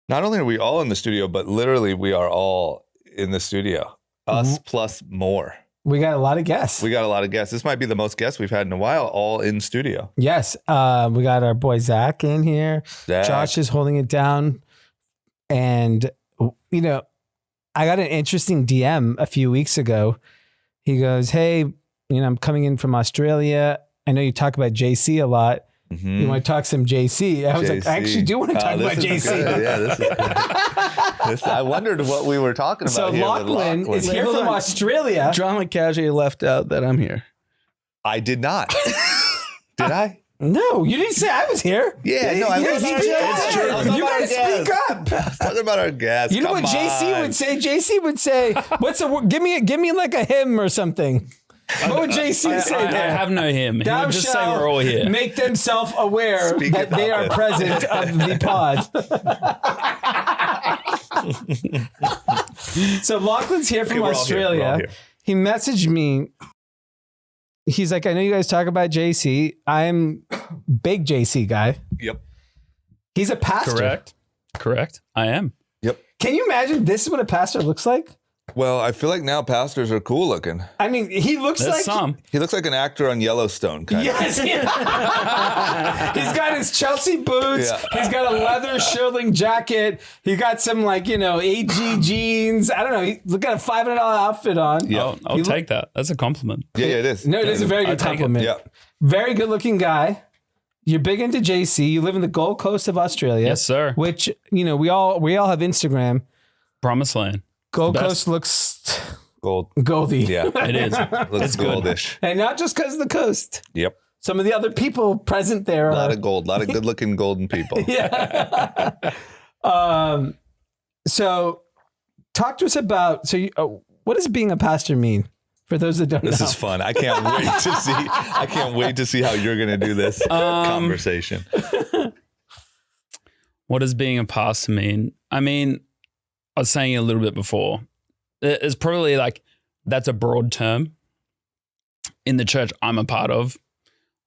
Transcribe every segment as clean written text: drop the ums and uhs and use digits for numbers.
Not only are we all in the studio, but literally we are all in the studio. Us plus more. We got a lot of guests. This might be the most guests we've had in a while, all in studio. Yes. We got our boy Zach in here. Zach. Josh is holding it down. And, you know, I got an interesting DM a few weeks ago. He goes, hey, you know, I'm coming in from Australia. I know you talk about JC a lot. Mm-hmm. You want to talk some JC? I was like, I actually do want to talk about JC. Good. Yeah, this is good. I wondered what we were talking about. So here Locklin is here from Australia. Drama casually left out that I'm here. I did not. Did I? No, you didn't say I was here. Yeah, no, I was here. You gotta speak up. I was talking about our guests. You know what JC would say? JC would say, "What's a give me like a hymn or something." What would JC say there? I have no hymn. He would just say we're all here. Make them self-aware that they are present of the pod. So Lachlan's here from Australia. He messaged me. He's like, I know you guys talk about JC. I'm big JC guy. Yep. He's a pastor. Correct. I am. Yep. Can you imagine this is what a pastor looks like? Well, I feel like now pastors are cool looking. I mean, he looks He looks like an actor on Yellowstone. Yes. He's got his Chelsea boots. Yeah. He's got a leather shirling jacket. He got some AG jeans. I don't know. He's got a $500 outfit on. Yeah, I'll take that. That's a compliment. Yeah, it is. No, it is a very good compliment. Yeah. Very good looking guy. You're big into JC. You live in the Gold Coast of Australia. Yes, sir. Which, you know, we all have Instagram. Promised land. Gold Coast looks goldy. Yeah, it is. Looks goldish. And not just because of the coast. Yep. Some of the other people present there. A lot of gold, a lot of good looking golden people. Yeah. So talk to us about, what does being a pastor mean? For those that don't know. This is fun. I can't wait to see how you're going to do this conversation. What does being a pastor mean? I mean, I was saying it a little bit before. It's probably that's a broad term. In the church I'm a part of,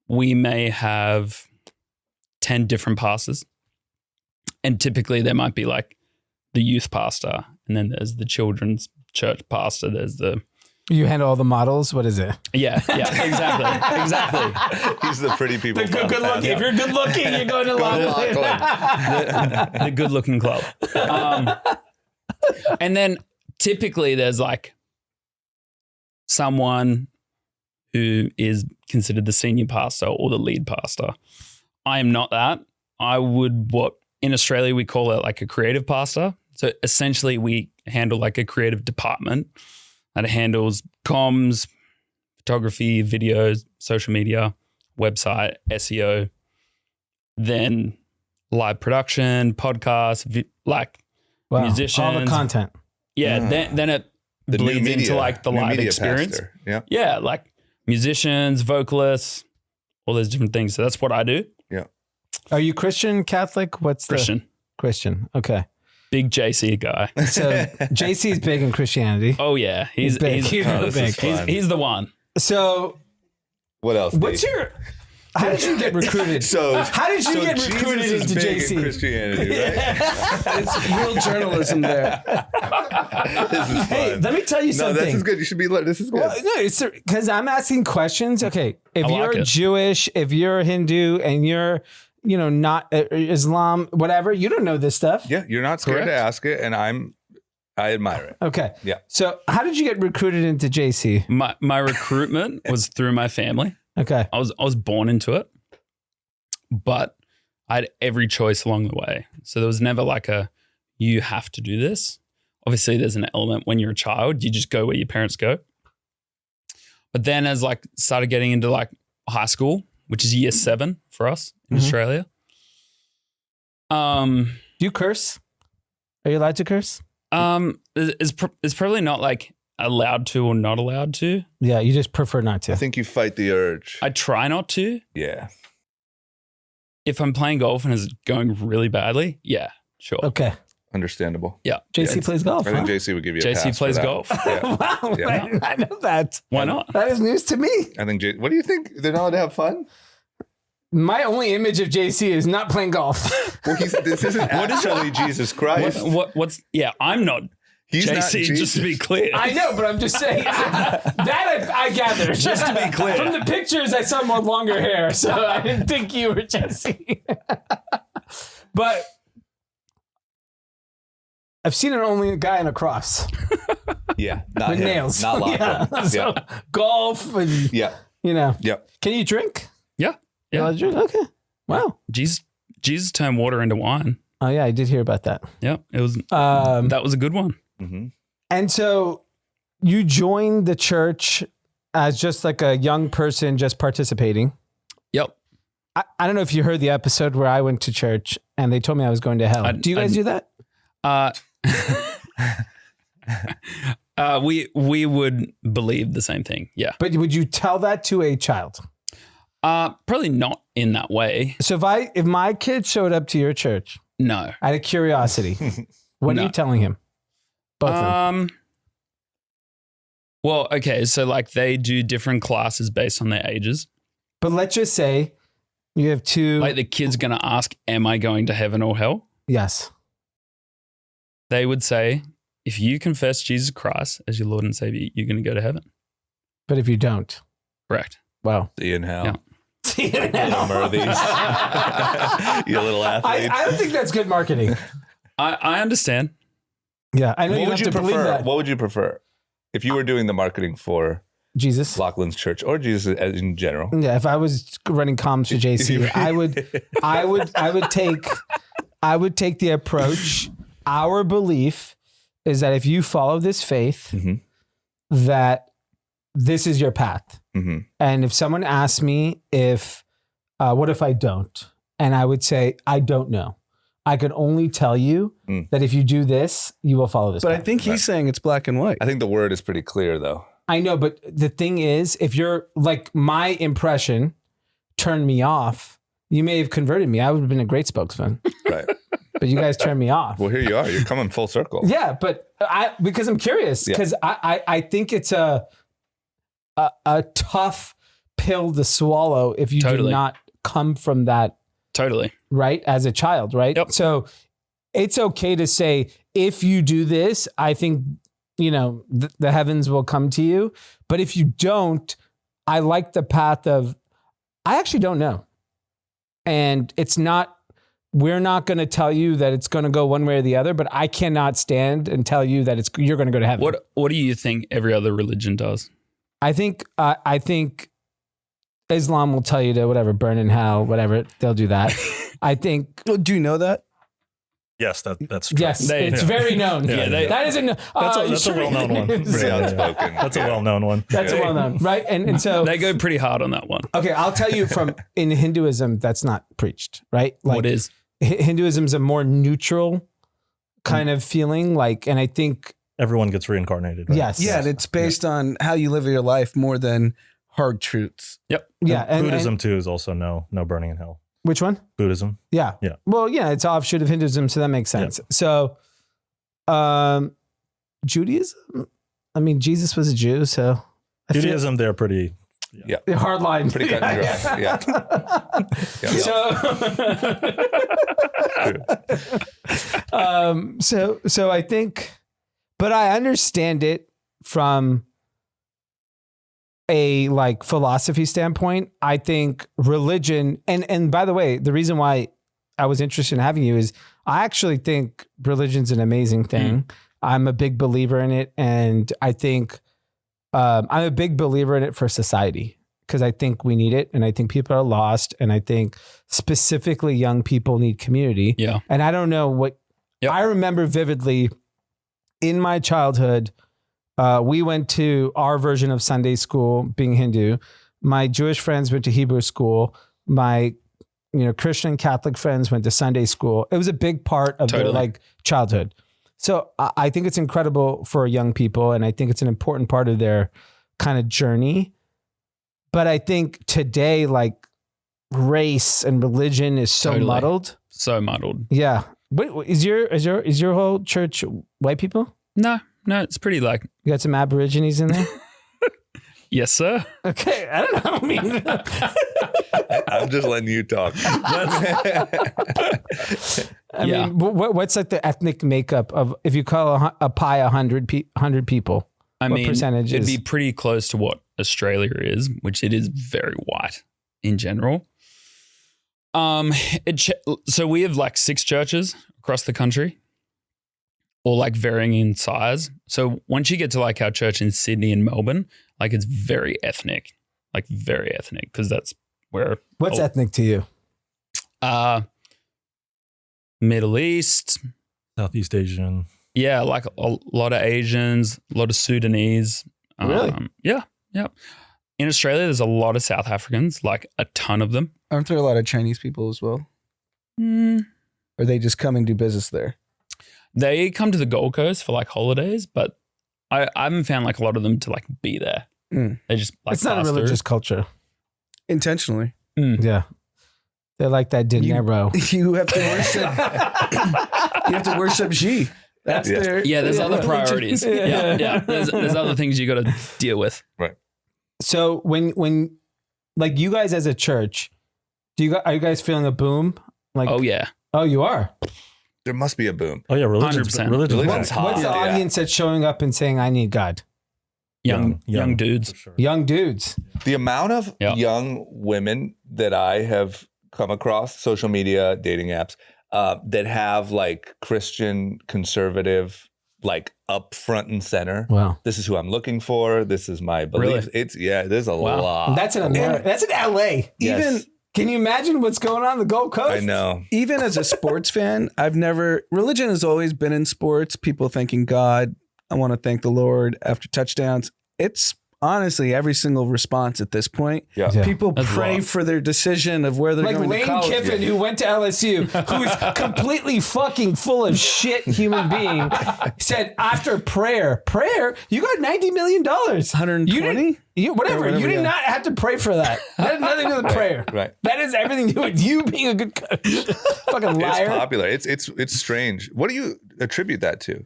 we may have 10 different pastors. And typically there might be the youth pastor, and then there's the children's church pastor. There's the... You handle all the models? What is it? Yeah, exactly. He's the pretty people. The good looking. If you're good looking, you're going to Locklin. The good looking club. And then typically there's someone who is considered the senior pastor or the lead pastor. I am not that. What in Australia we call it a creative pastor. So essentially we handle a creative department that handles comms, photography, videos, social media, website, SEO, then live production, podcasts, musicians. All the content. Yeah. Then it bleeds into the live experience. Pastor. Yeah. Yeah. Musicians, vocalists, all those different things. So that's what I do. Yeah. Are you Christian, Catholic? What's Christian? Christian. Okay. Big JC guy. So JC is big in Christianity. Oh yeah. He's big. He's the one. So what else? How did you get recruited? How did you get recruited into JC? In Christianity, right? It's real journalism there. This is fun. Hey, let me tell you something. No, this is good. You should be. This is good. Well, no, it's because I'm asking questions. Okay, if you're it. Jewish, if you're Hindu, and you're not Islam, whatever, you don't know this stuff. Yeah, you're not scared to ask it, and I admire it. Okay. Yeah. So how did you get recruited into JC? My recruitment was through my family. Okay. I was born into it, but I had every choice along the way. So there was never you have to do this. Obviously there's an element when you're a child, you just go where your parents go. But then as started getting into high school, which is year 7 for us in Australia. Do you curse? Are you allowed to curse? It's probably not allowed to or not allowed to. Yeah, you just prefer not to. I think you fight the urge. I try not to. Yeah. If I'm playing golf and it's going really badly, yeah, sure. Okay. Understandable. Yeah. JC plays golf. I think JC would give you a pass. JC plays golf. Yeah. Wow. Yeah. I know that. Why not? That is news to me. I think what do you think? They're not allowed to have fun? My only image of JC is not playing golf. Well, this isn't actually Jesus Christ. What's I'm not He's not JC, Jesus. just to be clear. I know, but I'm just saying that I gathered. Just to be clear. From the pictures, I saw more longer hair, so I didn't think you were Jesse. But I've seen an only guy in a cross Yeah, not with him. nails. Not Locklin. Yeah, so golf and Yeah. Yep. Can you drink? Yeah. You like to drink? Okay. Wow. Jesus turned water into wine. Oh yeah, I did hear about that. Yeah, it was. That was a good one. Mm-hmm. And so you joined the church as just like a young person just participating. Yep. I don't know if you heard the episode where I went to church and they told me I was going to hell. Do you guys do that? We would believe the same thing. Yeah. But would you tell that to a child? Probably not in that way. So if my kid showed up to your church No. out of curiosity, what are No. you telling him? Both of them. Well, okay, so like they do different classes based on their ages. But let's just say you have two. Like the kid's going to ask, am I going to heaven or hell? Yes. They would say, if you confess Jesus Christ as your Lord and Savior, you're going to go to heaven. But if you don't, Correct. well. See you in hell. Yeah. Number of these. You little athlete. I don't think that's good marketing. I understand. Yeah. I know What you would have you to believe prefer? that. What would you prefer if you were doing the marketing for Jesus. Locklin's church or Jesus in general? Yeah, if I was running comms to JC, I would take the approach. Our belief is that if you follow this faith, Mhm. that this is your path. Mm-hmm. And if someone asks me what if I don't? And I would say, I don't know. I could only tell you that if you do this, you will follow this But path. I think he's saying it's black and white. I think the word is pretty clear, though. I know, but the thing is, if you're like my impression turned me off, you may have converted me. I would have been a great spokesman, Right. but you guys turned me off. Well, here you are. You're coming full circle. Yeah, but because I'm curious, because I think it's a tough pill to swallow if you do Totally. not come from that, Totally. right, as a child, right? Yep. So it's okay to say, if you do this, I think, the heavens will come to you. But if you don't, I like the path of, I actually don't know. And we're not going to tell you that it's going to go one way or the other, but I cannot stand and tell you that you're going to go to heaven. What do you think every other religion does? I think Islam will tell you to burn in hell, whatever. They'll do that. I think. Do you know that? Yes, that's true. Yes, it's very known. Yeah, that isn't. That's a well-known one. Pretty outspoken. That's a well-known one. That's a well-known, right? And so They go pretty hard on that one. okay, I'll tell you in Hinduism, that's not preached, right? Like What is? Hinduism's a more neutral kind of feeling, and I think Everyone gets reincarnated. Right? yes, Yeah, and it's based on how you live your life more than hard truths. Yep. yeah. And Buddhism too is also no burning in hell. which one? Buddhism. Yeah. Yeah. Well, yeah, it's offshoot of Hinduism, so that makes sense. So, Judaism. I mean, Jesus was a Jew, so Judaism, they're pretty. hard line. Pretty cut and dry. Yeah. So I think, but I understand it from a philosophy standpoint. I think religion, and by the way, the reason why I was interested in having you is I actually think religion's an amazing thing. I'm a big believer in it. And I think I'm a big believer in it for society because I think we need it. And I think people are lost. And I think specifically young people need community. Yeah. And I don't know what I remember vividly in my childhood. We went to our version of Sunday school being Hindu. My Jewish friends went to Hebrew school. My Christian Catholic friends went to Sunday school. It was a big part of their childhood. So I think it's incredible for young people. And I think it's an important part of their kind of journey. But I think today, race and religion is so muddled. So muddled. Yeah. Wait, is your whole church white people? No, it's pretty You got some Aborigines in there? Yes, sir. Okay, I don't know. I mean, I'm just letting you talk. Yeah. mean, what's like the ethnic makeup of if you call a pie 100 people? I What mean, percentage it'd is- be pretty close to what Australia is, which it is very white in general. So we have like 6 churches across the country, all like varying in size. So once you get to like our church in Sydney and Melbourne, like it's very ethnic, because that's where What's ethnic to you? Middle East, Southeast Asian. yeah, like a lot of Asians, a lot of Sudanese. Really? Yeah. In Australia, there's a lot of South Africans, like a ton of them. Aren't there a lot of Chinese people as well? Or they just come and do business there? They come to the Gold Coast for like holidays, but I haven't found like a lot of them to like be there. Mm. They just like It's not a pass through. religious culture. Intentionally. Yeah. They're like that dinero. You have to worship. You have to worship Xi. That's Yeah. their. Yeah, there's other religion. priorities. Yeah. There's other things you got to deal with. So when like you guys as a church, are you guys feeling a boom? Like, Oh yeah, oh, you are. There must be a boom. Oh yeah, religion's 100%. religion's Religion's back. hot. What's the Yeah. audience that's showing up and saying, "I need God"? young dudes. for sure. Young dudes. The amount of Yeah. young women that I have come across, social media, dating apps, that have like Christian conservative, like up front and center. Wow. This is who I'm looking for. This is my belief. Really? There's a Wow. lot. That's in America. That's in LA. Yes. Even Can you imagine what's going on the Gold Coast? I know. even as a sports fan, religion has always been in sports. People thanking God. I want to thank the Lord after touchdowns. It's honestly every single response at this point. Yeah. Yeah. People That's a pray lot. for their decision of where they're Like going to Lane college. Kiffin, who went to LSU, who's completely fucking full of shit human being, said after prayer, you got $90 million. 120? Whatever. whatever, You did yeah. not have to pray for that. That has nothing to do with prayer. Right. That is everything to do with you being a good coach. Fucking It's liar. popular. It's strange. What do you attribute that to?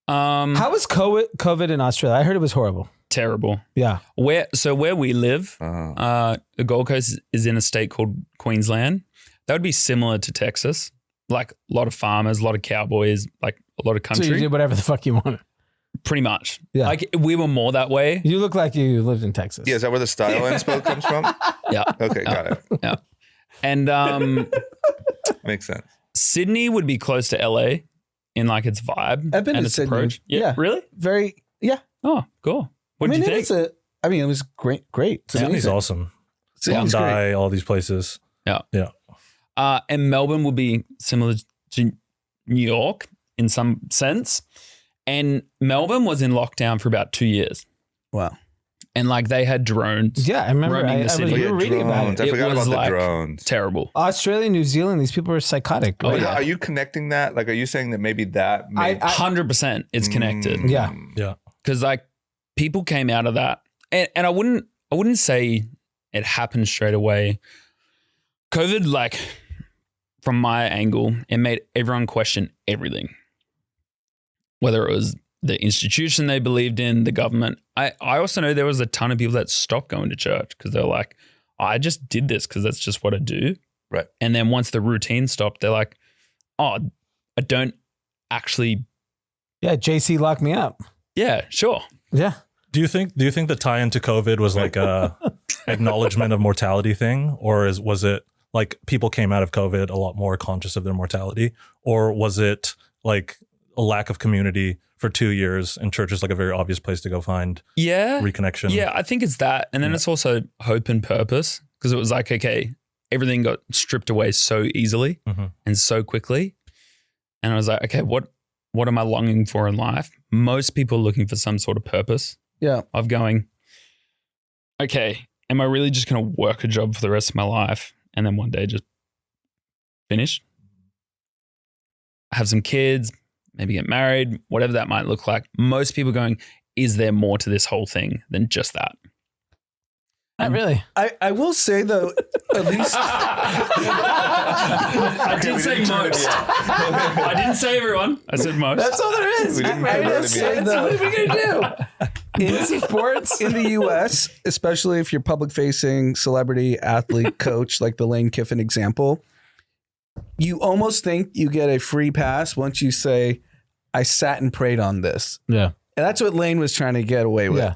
How was COVID in Australia? I heard it was horrible. Terrible. Yeah. Where we live, Uh, the Gold Coast is in a state called Queensland. That would be similar to Texas. Like a lot of farmers, a lot of cowboys, like a lot of So you country. did whatever the fuck you wanted. Pretty much. Yeah. Like we were more that way. You look like you lived in Texas. yeah, is that where the style inspo comes from? Yeah. Okay, got it. Yeah. And Makes sense. Sydney would be close to LA in like its vibe I've been and to its Sydney. approach. Yeah. Really? Yeah. Oh, cool. What did you think? It was great. It's Sydney's amazing. awesome. Sydney's great. Bondi, all these places. And Melbourne would be similar to New York in some sense. And Melbourne was in lockdown for about 2 years. Wow. And like they had drones. Yeah, I remember. Roaming the I city. was, Oh, we yeah, were reading about drones. it. I It forgot was about the like- drones. Terrible. Australia, New Zealand, these people are psychotic. Oh, right? yeah. Are you connecting that? Like, are you saying that maybe that? Made, 100% it's connected. Mm. Yeah. Yeah. Because like people came out of that. And I wouldn't say it happened straight away. COVID, like from my angle, it made everyone question everything. Whether it was the institution they believed in, the government. I also know there was a ton of people that stopped going to church because they're like, I just did this because that's just what I do. Right. And then once the routine stopped, they're like, oh, I don't actually. Yeah, JC locked me up. Yeah, sure. Yeah. Do you think the tie into COVID was like a acknowledgement of mortality thing, or was it like people came out of COVID a lot more conscious of their mortality, or was it like a lack of community for 2 years and church is like a very obvious place to go find reconnection? Yeah, I think it's that. And then it's also hope and purpose because it was like, okay, everything got stripped away so easily and so quickly. And I was like, okay, what am I longing for in life? Most people are looking for some sort of purpose. Yeah. Of going, okay, am I really just going to work a job for the rest of my life and then one day just finish? Have some kids, maybe get married, whatever that might look like. Most people going, is there more to this whole thing than just that? Not really. I will say though, at least I did say most. I didn't say everyone. I said most. That's all there is. We didn't I have will that say to be- that's what are we going to do? Fantasy sports in the US, especially if you're public facing celebrity athlete coach, like the Lane Kiffin example, you almost think you get a free pass once you say, I sat and prayed on this. Yeah. And that's what Lane was trying to get away with. Yeah.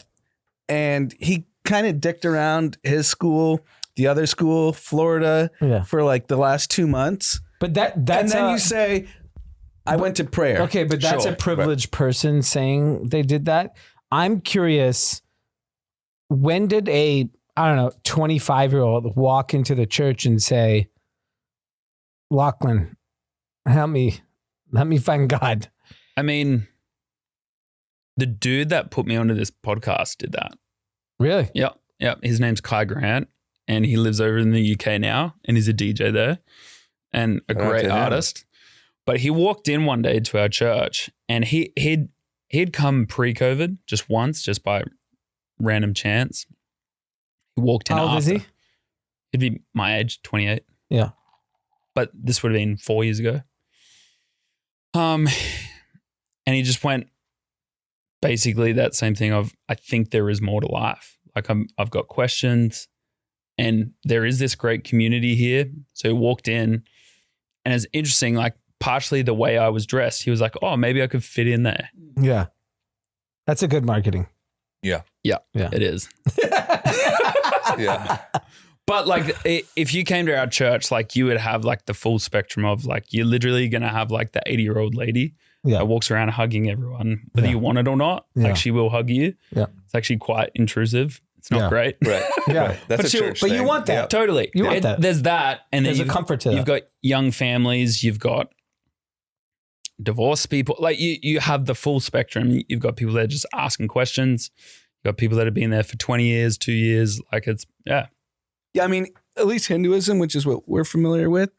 And he kind of dicked around his school, the other school, Florida, for like the last 2 months. But that's and then you say, I went to prayer. Okay, but that's a privileged person saying they did that. I'm curious, when did a, I don't know, 25-year-old walk into the church and say, Locklin, help me find God? I mean, the dude that put me onto this podcast did that. Really? Yep. His name's Kai Grant, and he lives over in the UK now, and he's a DJ there and a great artist. But he walked in one day to our church, and he'd come pre-COVID just once, just by random chance. He walked in. How old is he? He'd be my age, 28. Yeah. But this would have been 4 years ago. And he just went basically that same thing of, I think there is more to life. Like I've got questions, and there is this great community here. So he walked in, and it's interesting, like partially the way I was dressed, he was like, oh, maybe I could fit in there. Yeah. That's a good marketing. Yeah. It is. Yeah. But like, if you came to our church, like you would have like the full spectrum of like, you're literally going to have like the 80-year-old lady that walks around hugging everyone, whether you want it or not. Like she will hug you. Yeah. It's actually quite intrusive. It's not great. Right. Yeah. Right. That's a church but thing. you want that. Yeah. Totally. You want that. There's that. And then There's a comfort to that. You've got young families. You've got divorced people. Like you have the full spectrum. You've got people that are just asking questions. You've got people that have been there for 20 years, 2 years. Like it's, Yeah, I mean, at least Hinduism, which is what we're familiar with,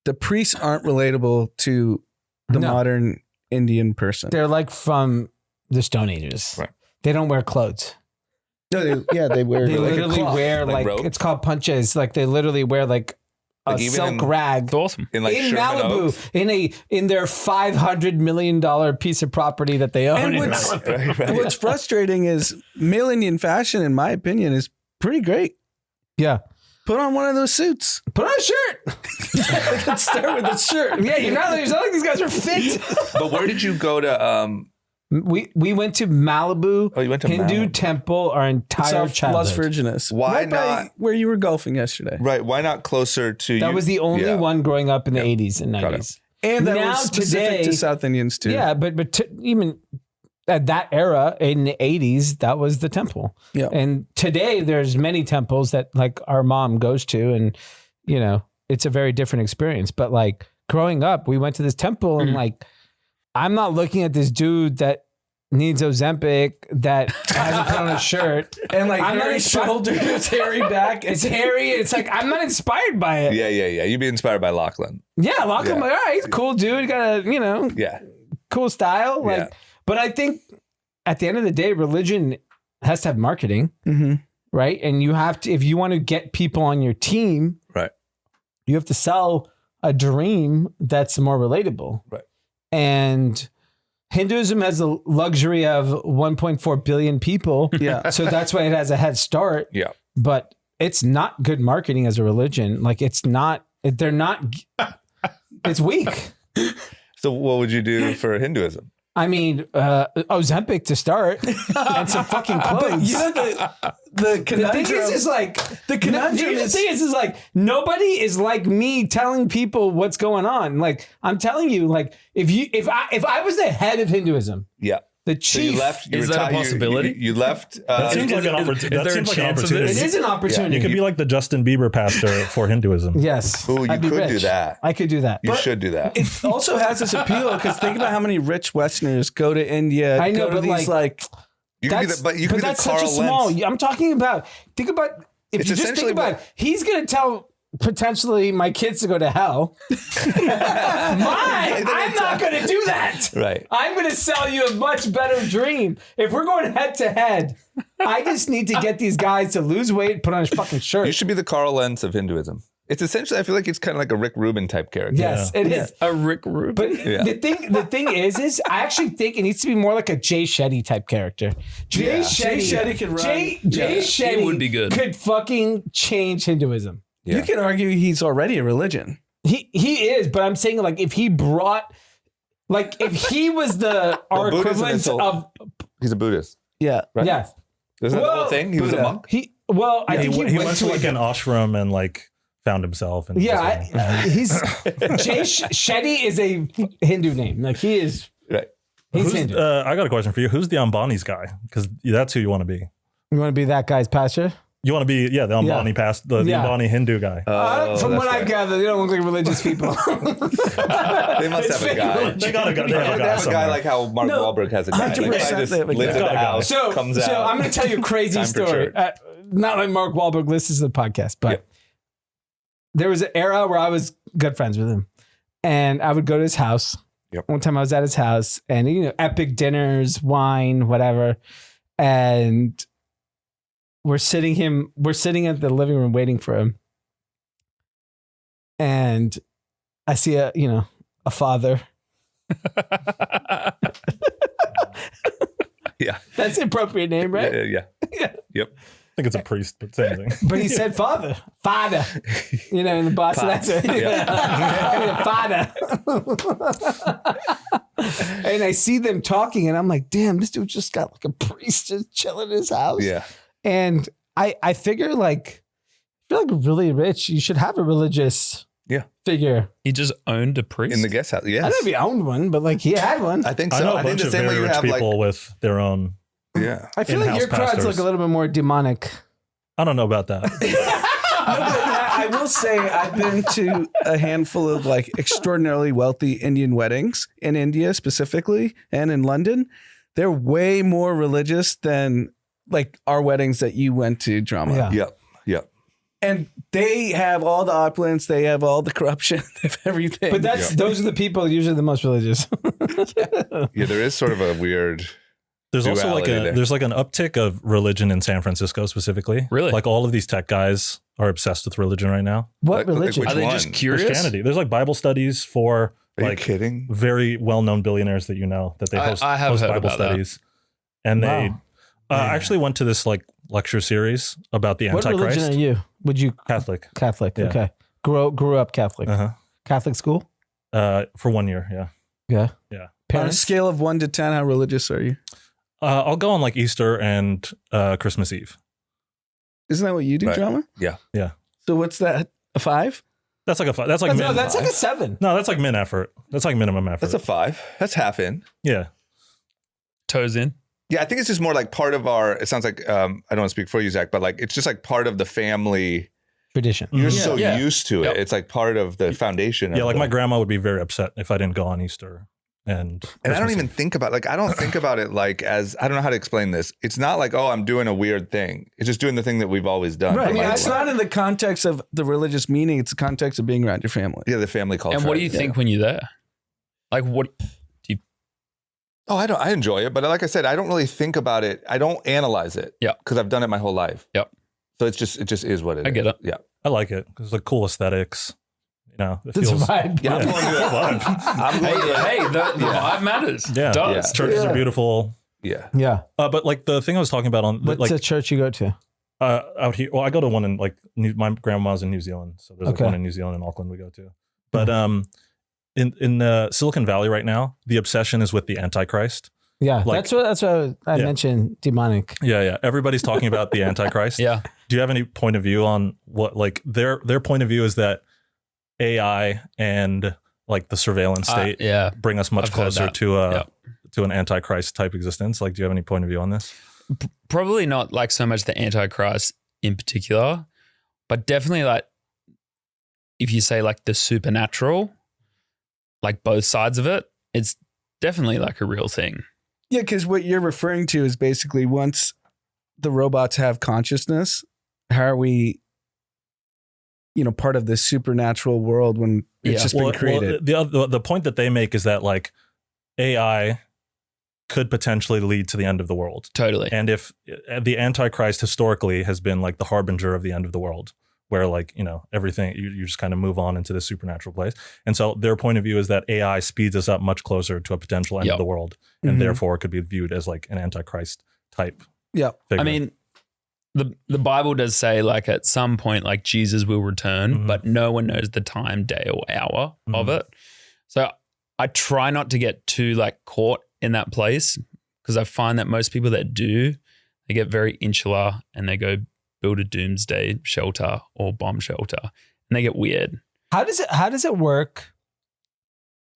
the priests aren't relatable to the modern Indian person. They're like from the Stone Ages. Right. They don't wear clothes. No, they wear. They like a literally cloth. wear Like like robe? it's called punches. Like they literally wear like a Like even silk in- rag it's awesome. In like in Sherman Malibu Oaks. in their $500 million piece of property that they own. And in what's, Malibu. Right. what's frustrating is male Indian fashion, in my opinion, is pretty great. Yeah. Put on one of those suits. Put on a shirt. Let's start with the shirt. Yeah, you're not like these guys are fit. But where did you go to? We went to Malibu. Oh, you went to Hindu Malibu. temple our entire Las childhood. Virginis. Why Right by not- where you were golfing yesterday? Right. Why not closer to? That you? was the only Yeah. one growing up in the 80s and Got it. 90s. And that Now was specific today- to South Indians too. Yeah, but even at that era in the 80s, that was the temple. Yeah. And today there's many temples that like our mom goes to, and you know, it's a very different experience. But like growing up, we went to this temple and like, I'm not looking at this dude that needs Ozempic that hasn't put on a shirt. And like I'm not hairy inspired- shoulders, hairy back. It's hairy. It's like, I'm not inspired by it. Yeah. You'd be inspired by Locklin. Yeah, lock him. Yeah. All right, he's a cool dude. He got a, you know, Yeah. cool style. Like, Yeah. but I think at the end of the day, religion has to have marketing, Mm-hmm. right? And you have to, if you want to get people on your team, Right. you have to sell a dream that's more relatable. Right. And Hinduism has the luxury of 1.4 billion people. Yeah. So that's why it has a head start. Yeah. But it's not good marketing as a religion. Like it's not, they're not, it's weak. So what would you do for Hinduism? I mean, Ozempic to start and some fucking But clothes. you know the The conundrum. thing is like The conundrum the is- thing is like nobody is like me telling people what's going on. Like I'm telling you, like if I was the head of Hinduism, Yeah. the So chief, you left. You Is that a retired- possibility? You left. That seems like an is opportunity. That there a seems like an chance of this? opportunity. it is an opportunity. You could be like the Justin Bieber pastor for Hinduism. Yes, Ooh, you I'd be could do rich. that. I could do that. You should do that. It also has this appeal because think about how many rich Westerners go to India. I know, go to but these like You could be That's, the, but you could be the that's Carl such a small. Lentz. I'm talking about. Think about if It's you just think essentially about. what- He's going to tell potentially my kids to go to hell. I'm not going to do that. Right. I'm going to sell you a much better dream. If we're going head to head, I just need to get these guys to lose weight, put on a fucking shirt. You should be the Carl Lentz of Hinduism. It's essentially, I feel like it's kind of like a Rick Rubin type character. Yes, it is. A Rick Rubin. But Yeah. the thing is I actually think it needs to be more like a Jay Shetty type character. Jay Shetty could run. Jay He Shetty would be good. could fucking change Hinduism. Yeah. You can argue he's already a religion. He is, but I'm saying like if he brought, like if he was our Buddhism equivalent is so- of He's a Buddhist, Yeah. right? yes. Isn't that the Well, whole thing? He was a Buddha. monk? I think he went to like an ashram and like found himself. And he's Jay Shetty is a Hindu name. Like he is. Right. He's Who's, Hindu. I got a question for you. Who's the Ambani's guy? Because that's who you want to be. You want to be that guy's pastor? You want to be, the Ambani the Yeah. Ambani Hindu guy. From what that's I right. gather, they don't look like religious people. They must It's have a fake guy. religion. They got a guy. They They have a have guy a guy somewhere. like how Mark Wahlberg has a guy. Like, 100% guy just they have a lives guy. in the house, So comes out. I'm going to tell you a crazy Time for story. church. Not like Mark Wahlberg listens to the podcast, but Yep. there was an era where I was good friends with him, and I would go to his house. Yep. One time I was at his house, and epic dinners, wine, whatever, and we're sitting at the living room waiting for him, and I see a father. Yeah. That's the appropriate name, right? Yeah. I think it's a priest, but same thing. But he said father, in the Boston Pops. accent. Father. And I see them talking, and I'm like, damn, this dude just got like a priest just chilling in his house. Yeah. And I figure like, if you're like really rich, you should have a religious figure. He just owned a priest. In the guest house. I Yes. don't know if he owned one, but like he had one. I think I so. know a I think bunch the of same way very you rich have like, people with their own. yeah. I feel like in-house your crowds pastors. look a little bit more demonic. I don't know about that. I will say I've been to a handful of like extraordinarily wealthy Indian weddings in India specifically and in London. They're way more religious than like our weddings that you went to, Drama. Yeah. Yep. Yep. And they have all the opulence, they have all the corruption, they have everything. But those are the people usually the most religious. Yeah. There is sort of a weird. There's also like Duality there. there's like an uptick of religion in San Francisco specifically. Really? Like all of these tech guys are obsessed with religion right now. What Like, religion? which Are they one? just curious? Christianity. There's like Bible studies for Are you like kidding? very well-known billionaires that that they host, I have host heard Bible about that. studies. And they Wow. I actually went to this like lecture series about the What Antichrist. religion are you? Would you Catholic. Catholic? Yeah. Okay. Grew up Catholic. Uh-huh. Catholic school? For 1 year, yeah. Yeah. Yeah. on a Parents? scale of 1 to 10, how religious are you? I'll go on like Easter and Christmas Eve. Isn't that what you do, Right. Drama? Yeah. Yeah. So what's that? A 5? That's like that's like No, min, that's like a 7. no, that's like min effort. That's like minimum effort. That's a 5. That's half in. yeah. Toes in. Yeah, I think it's just more like part of our. It sounds like I don't want to speak for you, Zach, but like it's just like part of the family. Tradition. You're Mhm. so Yeah. used to it. Yep. It's like part of the foundation. Yeah, of like the- my grandma would be very upset if I didn't go on Easter and And I don't Christmas even Eve. think about like I don't think about it like as I don't know how to explain this. It's not like I'm doing a weird thing. It's just doing the thing that we've always done. Right. for my It's whole life. not in the context of the religious meaning. It's the context of being around your family. Yeah, the family culture. And what do you think when you're there? Like what? Oh, I enjoy it, but like I said, I don't really think about it. I don't analyze it. Yeah. Because I've done it my whole life. Yep. So it just is what it is. I get it. Yeah. I like it because like cool aesthetics. You know, it That's feels vibe. Yeah. I'm Yeah. going to it. I'm Hey, going to it. hey, the vibe matters. Yeah. It does. Yeah. churches Yeah. are beautiful. Yeah. Yeah. But like the thing I was talking about on What's like the church you go to? out here. Well, I go to one in like my grandma's in New Zealand, so there's like Okay. one in New Zealand and Auckland we go to. But in Silicon Valley right now, the obsession is with the Antichrist. Yeah. Like- that's what I Yeah. mentioned demonic. Yeah. Everybody's talking about the Antichrist. Yeah. Do you have any point of view on what like their point of view is that AI and like the surveillance state Yeah. bring us much I've heard closer that. to an Antichrist type existence? Like, do you have any point of view on this? Probably not like so much the Antichrist in particular, but definitely like if you say like the supernatural, like both sides of it, it's definitely like a real thing. Yeah, because what you're referring to is basically once the robots have consciousness, how are we, part of this supernatural world when it's Yeah. just been created? The point that they make is that like AI could potentially lead to the end of the world. Totally. And if the Antichrist historically has been like the harbinger of the end of the world, where like, everything, you just kind of move on into this supernatural place. And so their point of view is that AI speeds us up much closer to a potential end of the world, and therefore could be viewed as like an antichrist type figure. I mean, the Bible does say like at some point like Jesus will return, but no one knows the time, day, or hour of it. So I try not to get too like caught in that place, because I find that most people that do, they get very insular and they go build a doomsday shelter or bomb shelter, and they get weird. How does it work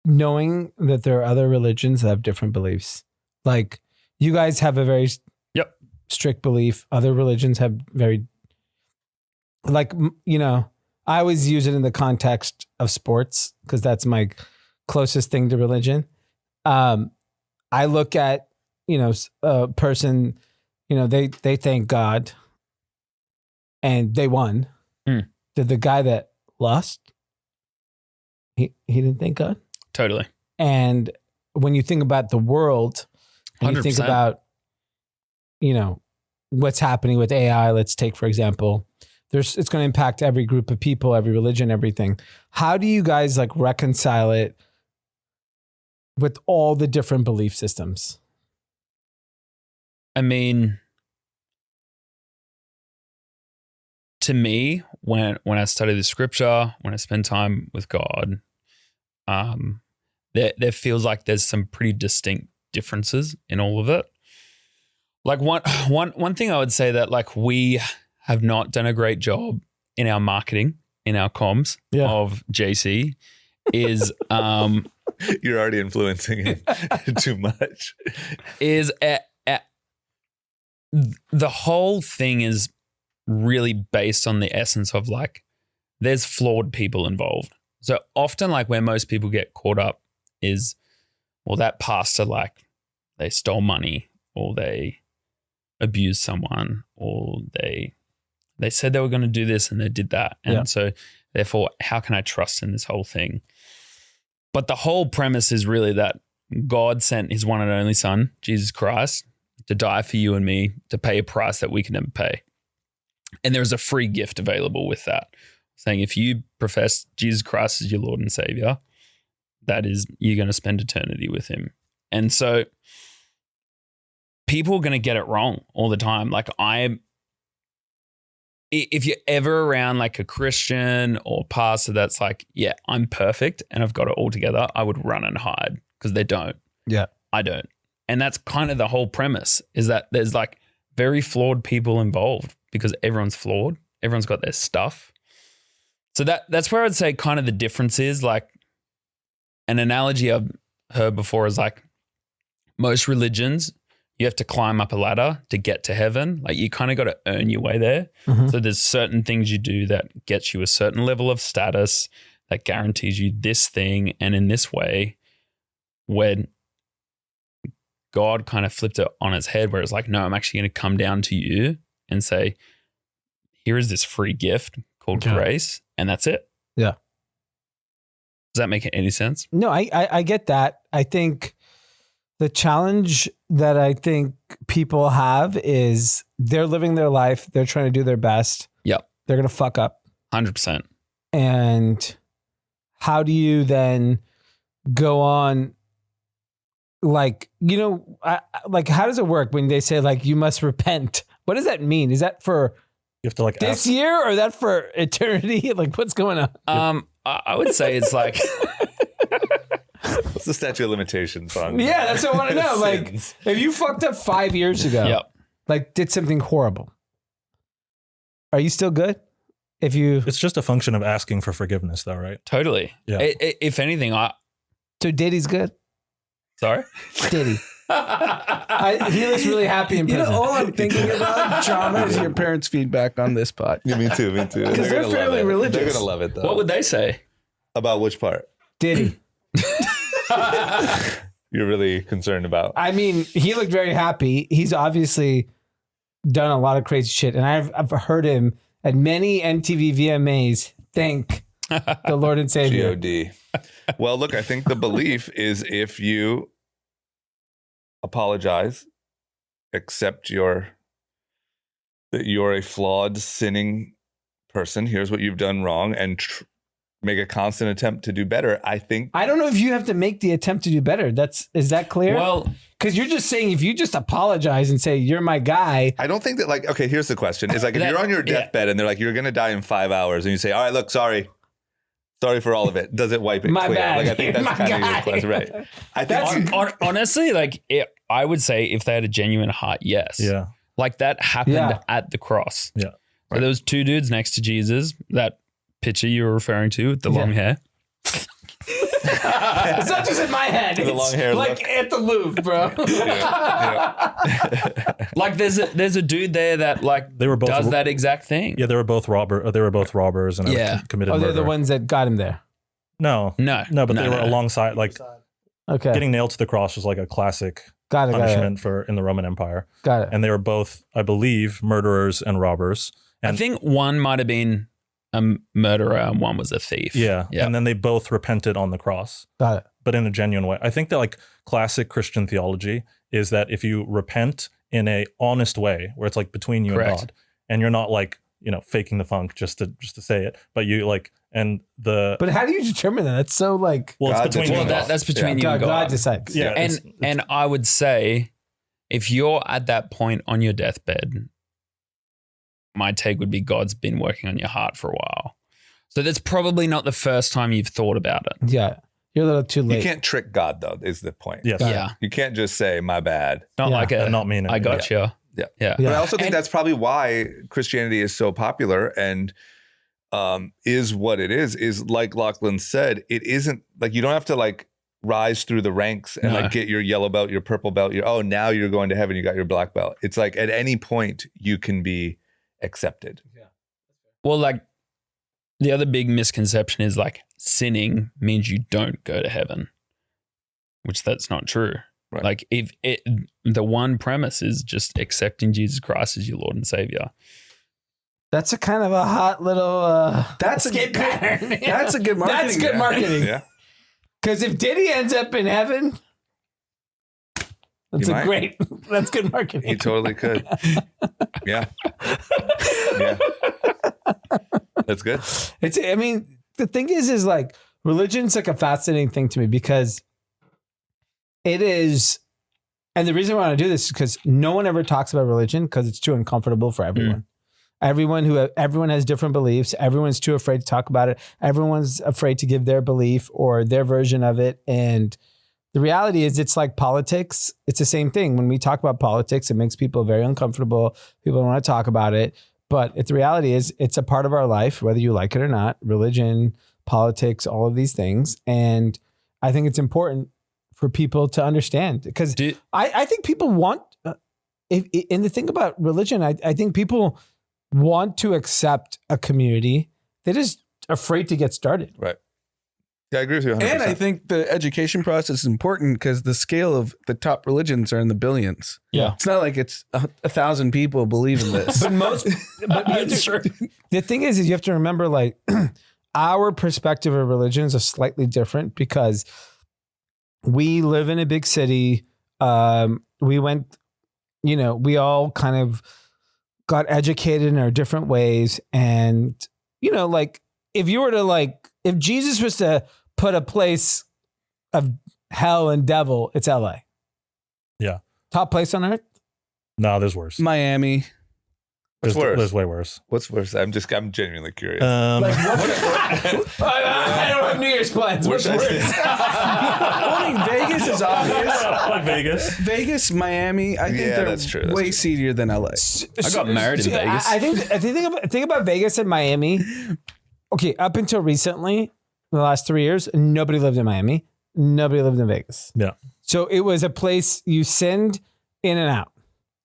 knowing that there are other religions that have different beliefs? Like you guys have a very strict belief. Other religions have very, like, I always use it in the context of sports because that's my closest thing to religion. I look at, a person, they thank God and they won. Did the guy that lost, he didn't thank God? Totally. And when you think about the world, and you think 100%. about, what's happening with AI, let's take, for example, it's going to impact every group of people, every religion, everything. How do you guys like reconcile it with all the different belief systems? I mean, to me, when I study the scripture, when I spend time with God, there feels like there's some pretty distinct differences in all of it. Like one thing I would say that like we have not done a great job in our marketing, in our comms of JC is You're already influencing it too much. Is the whole thing is really based on the essence of like there's flawed people involved. So often like where most people get caught up is, well, that pastor, like they stole money or they abused someone or they said they were going to do this and they did that. And so therefore, how can I trust in this whole thing? But the whole premise is really that God sent his one and only son, Jesus Christ, to die for you and me, to pay a price that we can never pay. And there's a free gift available with that, saying if you profess Jesus Christ as your Lord and Savior, that is, you're going to spend eternity with him. And so people are going to get it wrong all the time. Like if you're ever around like a Christian or pastor that's like, yeah, I'm perfect and I've got it all together, I would run and hide because they don't. Yeah. I don't. And that's kind of the whole premise, is that there's like very flawed people involved because everyone's flawed. Everyone's got their stuff. So that's where I'd say kind of the difference is. Like an analogy I've heard before is like most religions, you have to climb up a ladder to get to heaven. Like you kind of got to earn your way there. Mm-hmm. So there's certain things you do that gets you a certain level of status that guarantees you this thing. And in this way, when God kind of flipped it on its head where it's like, no, I'm actually going to come down to you and say, here is this free gift called grace. And that's it. Yeah. Does that make any sense? No, I get that. I think the challenge that I think people have is they're living their life. They're trying to do their best. Yep. They're going to fuck up. 100%. And how do you then go on? Like, like, how does it work when they say like, you must repent? What does that mean? Is that for you have to like this year or that for eternity? Like what's going on? I would say it's like, what's the statute of limitations on? Yeah, that's what I want to know. Like, if you fucked up 5 years ago, like did something horrible, are you still good? It's just a function of asking for forgiveness, though, right? Totally. Yeah. If anything, so Diddy's good. Sorry, Diddy. He looks really happy in prison. All I'm thinking about, Drama, is your parents' feedback on this pod. Yeah, me too. Because they're fairly religious. They're gonna love it though. What would they say about which part? Diddy. You're really concerned about? I mean, he looked very happy. He's obviously done a lot of crazy shit, and I've heard him at many MTV VMAs thank the Lord and Savior. God. Well, look, I think the belief is if you apologize, accept that you're a flawed, sinning person, here's what you've done wrong, and make a constant attempt to do better. I don't know if you have to make the attempt to do better. Is that clear? Well, because you're just saying if you just apologize and say you're my guy. I don't think that like, okay, here's the question. It's like if you're on your deathbed and they're like, you're going to die in 5 hours, and you say, all right, look, sorry for all of it. Does it wipe it My clear? bad. Like I think that's My kind of guy. your question, right? I think honestly, like I would say if they had a genuine heart, yes. Yeah. Like that happened Yeah. at the cross. Yeah. So there was two dudes next to Jesus, that picture you were referring to with the long hair. It's not just in my head. The It's long hair like look. at the Louvre, bro. Like there's a dude there that like They were both does that exact thing. Yeah, they were both robbers and Yeah. committed Oh, murder. they're the ones that got him there. No, No, but they were alongside. Like Okay. getting nailed to the cross was like a classic Got it. punishment in the Roman Empire, Got it. and they were both, I believe, murderers and robbers. I think one might have been a murderer and one was a thief. Yeah, and then they both repented on the cross, Got it. but in a genuine way. I think that like classic Christian theology is that if you repent in a honest way, where it's like between you Correct. and God, and you're not like faking the funk just to say it, but you like But how do you determine that? It's so like well, it's God between you Well, and God. that's between you and God God. decides. Yeah, And I would say if you're at that point on your deathbed, my take would be God's been working on your heart for a while. So that's probably not the first time you've thought about it. Yeah. You're a little too late. you can't trick God though, is the point. yes, Yeah. You can't just say my bad. Not Yeah. like and not mean it. I got you. Yeah. Yeah. But I Yeah. also think And- that's probably why Christianity is so popular and is what it is like Locklin said, it isn't like you don't have to like rise through the ranks and No. like get your yellow belt, your purple belt, now you're going to heaven, you got your black belt. It's like at any point you can be accepted. Well, like the other big misconception is like sinning means you don't go to heaven, which that's not true. Right. Like if the one premise is just accepting Jesus Christ as your Lord and Savior. That's a kind of a hot little That's a escape good- pattern. that's a good marketing. That's good marketing. Yeah. Because if Diddy ends up in heaven, that's He a might. great. That's good marketing. He totally could. Yeah. Yeah. That's good. I mean, the thing is like religion's like a fascinating thing to me because it is, and the reason I want to do this is because no one ever talks about religion because it's too uncomfortable for everyone. Everyone has different beliefs. Everyone's too afraid to talk about it. Everyone's afraid to give their belief or their version of it. And the reality is it's like politics. It's the same thing. When we talk about politics, it makes people very uncomfortable. People don't want to talk about it. But the reality is it's a part of our life, whether you like it or not, religion, politics, all of these things. And I think it's important for people to understand because I think people want, and the thing about religion, I think people want to accept a community. They're just afraid to get started. Right. Yeah, I agree with you 100%. And I think the education process is important because the scale of the top religions are in the billions. Yeah. It's not like it's 1,000 people believe in this. But the thing is you have to remember like our perspective of religion is slightly different because we live in a big city. We went, we all kind of got educated in our different ways. And, like if you were to if Jesus was to put a place of hell and devil, it's LA. Yeah. Top place on earth? No, there's worse. Miami. What's worse? There's way worse. What's worse? I'm genuinely curious. I don't have New Year's plans. What's Where's worse? I mean, Vegas is obvious. Like Vegas. Vegas, Miami, I think Yeah, they're that's true. That's way true. seedier than LA. I got married in Vegas. I think about Vegas and Miami. Okay, up until recently, the last 3 years, nobody lived in Miami. Nobody lived in Vegas. Yeah. So it was a place you sinned in and out.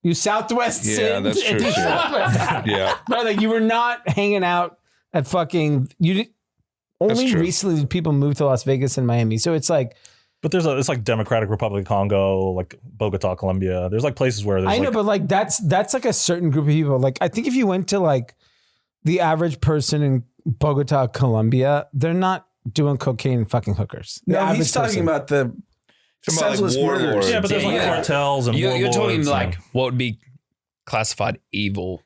You Southwest Yeah, sinned. that's true, and you too. Southwest out. Yeah. Right, like you were not hanging out at fucking. Only true. recently did people move to Las Vegas and Miami. So it's like. But it's like Democratic Republic of Congo, like Bogota, Colombia. There's like places where there's I know, like, but like that's like a certain group of people. Like I think if you went to like the average person in Bogota, Colombia, they're not doing cocaine and fucking hookers. The No, average he's talking person. about the Talking about, like, senseless warlords. murders. yeah, but there's like Yeah. cartels and You're talking warlords like and- what would be classified evil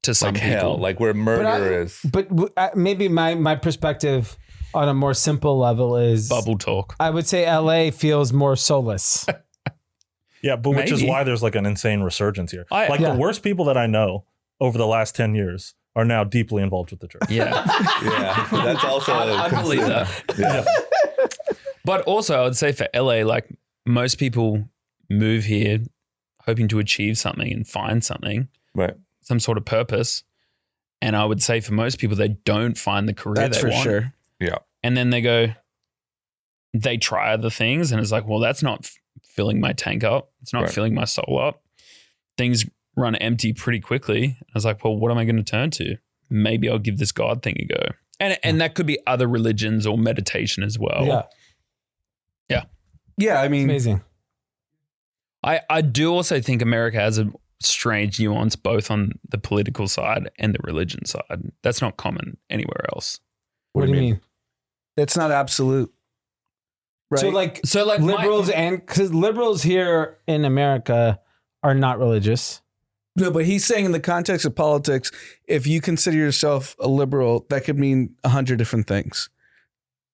to some like people. hell, like where murder is. But maybe my perspective on a more simple level is Bubble talk. I would say LA feels more soulless. Yeah, but which is Maybe. why there's like an insane resurgence here. Yeah. The worst people that I know over the last 10 years are now deeply involved with the church. Yeah. Yeah, that's also. I believe that. Yeah. But also, I would say for LA, like most people move here hoping to achieve something and find something, Right. some sort of purpose. And I would say for most people, they don't find the career That's they for want. sure. Yeah. And then they try other things and it's like, well, that's not filling my tank up. It's not Right. filling my soul up. Things run empty pretty quickly. I was like, well, what am I going to turn to? Maybe I'll give this God thing a go. And that could be other religions or meditation as well. Yeah, Yeah, I mean, amazing. I do also think America has a strange nuance both on the political side and the religion side. That's not common anywhere else. What do you mean? it's not absolute. Right. So like liberals because liberals here in America are not religious. No, but he's saying in the context of politics, if you consider yourself a liberal, that could mean 100 different things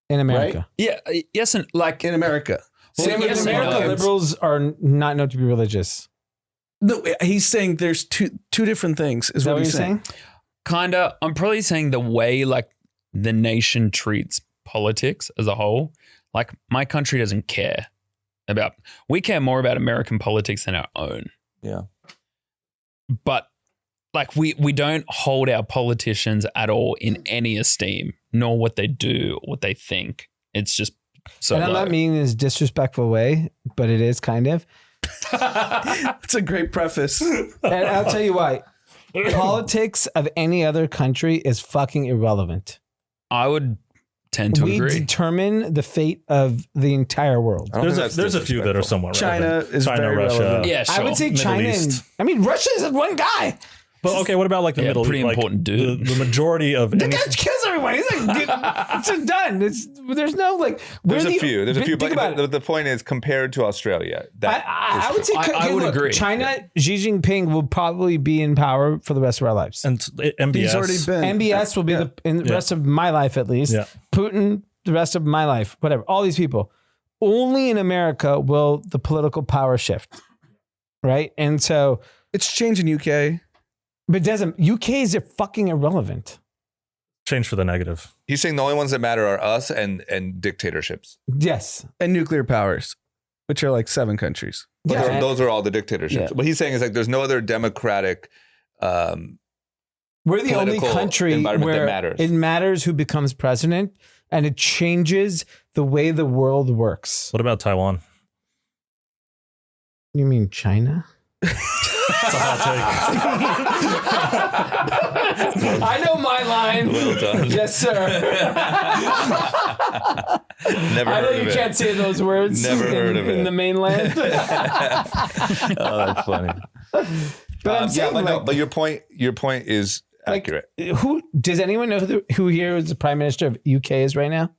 In America. Yeah. Yes. And like, in America. Well, Same with yes and America, no. liberals are not known to be religious. No, he's saying there's two different things. Is Is that what what he's you're saying? kinda, I'm probably saying the way like the nation treats politics as a whole, like my country doesn't care we care more about American politics than our own. Yeah. But like we don't hold our politicians at all in any esteem, nor what they do, what they think. It's just so And I'm low. not meaning in this disrespectful way, but it is kind of. That's a great preface. And I'll tell you why. Politics of any other country is fucking irrelevant. I would tend to We agree. determine the fate of the entire world. I don't think that's There's a few that are disrespectful. somewhat China relevant. is very Russia. relevant. Yeah, sure. I would say Middle China East. Russia is one guy. But okay, what about like the Yeah, Middle pretty East? Like, important dude. The majority of The any, guy kills everyone. He's like, it's just done. There's no like. There's a few. Think But about it. the point is, compared to Australia, I would say I would agree. China, Xi Jinping will probably be in power for the rest of our lives. and MBS. He's already been. MBS will be in the rest of my life at least. Yeah. Putin, the rest of my life, whatever. All these people. Only in America will the political power shift, right? And so, It's changing UK. but it doesn't. UK is fucking irrelevant. Change for the negative. he's saying the only ones that matter are us and dictatorships. Yes. And nuclear powers, which are like 7 countries. But Yeah. those are all the dictatorships. Yeah. What he's saying is like there's no other democratic. We're the only Political country environment that where matters. it matters who becomes president, and it changes the way the world works. What about Taiwan? You mean China? It's a hot I know my line. Well done. Yes, sir. Never I know heard you of it. can't say those words Never heard of in it. the mainland. Oh, that's funny. But I'm saying, but your point is accurate. who does anyone know who here is the prime minister of UK is right now?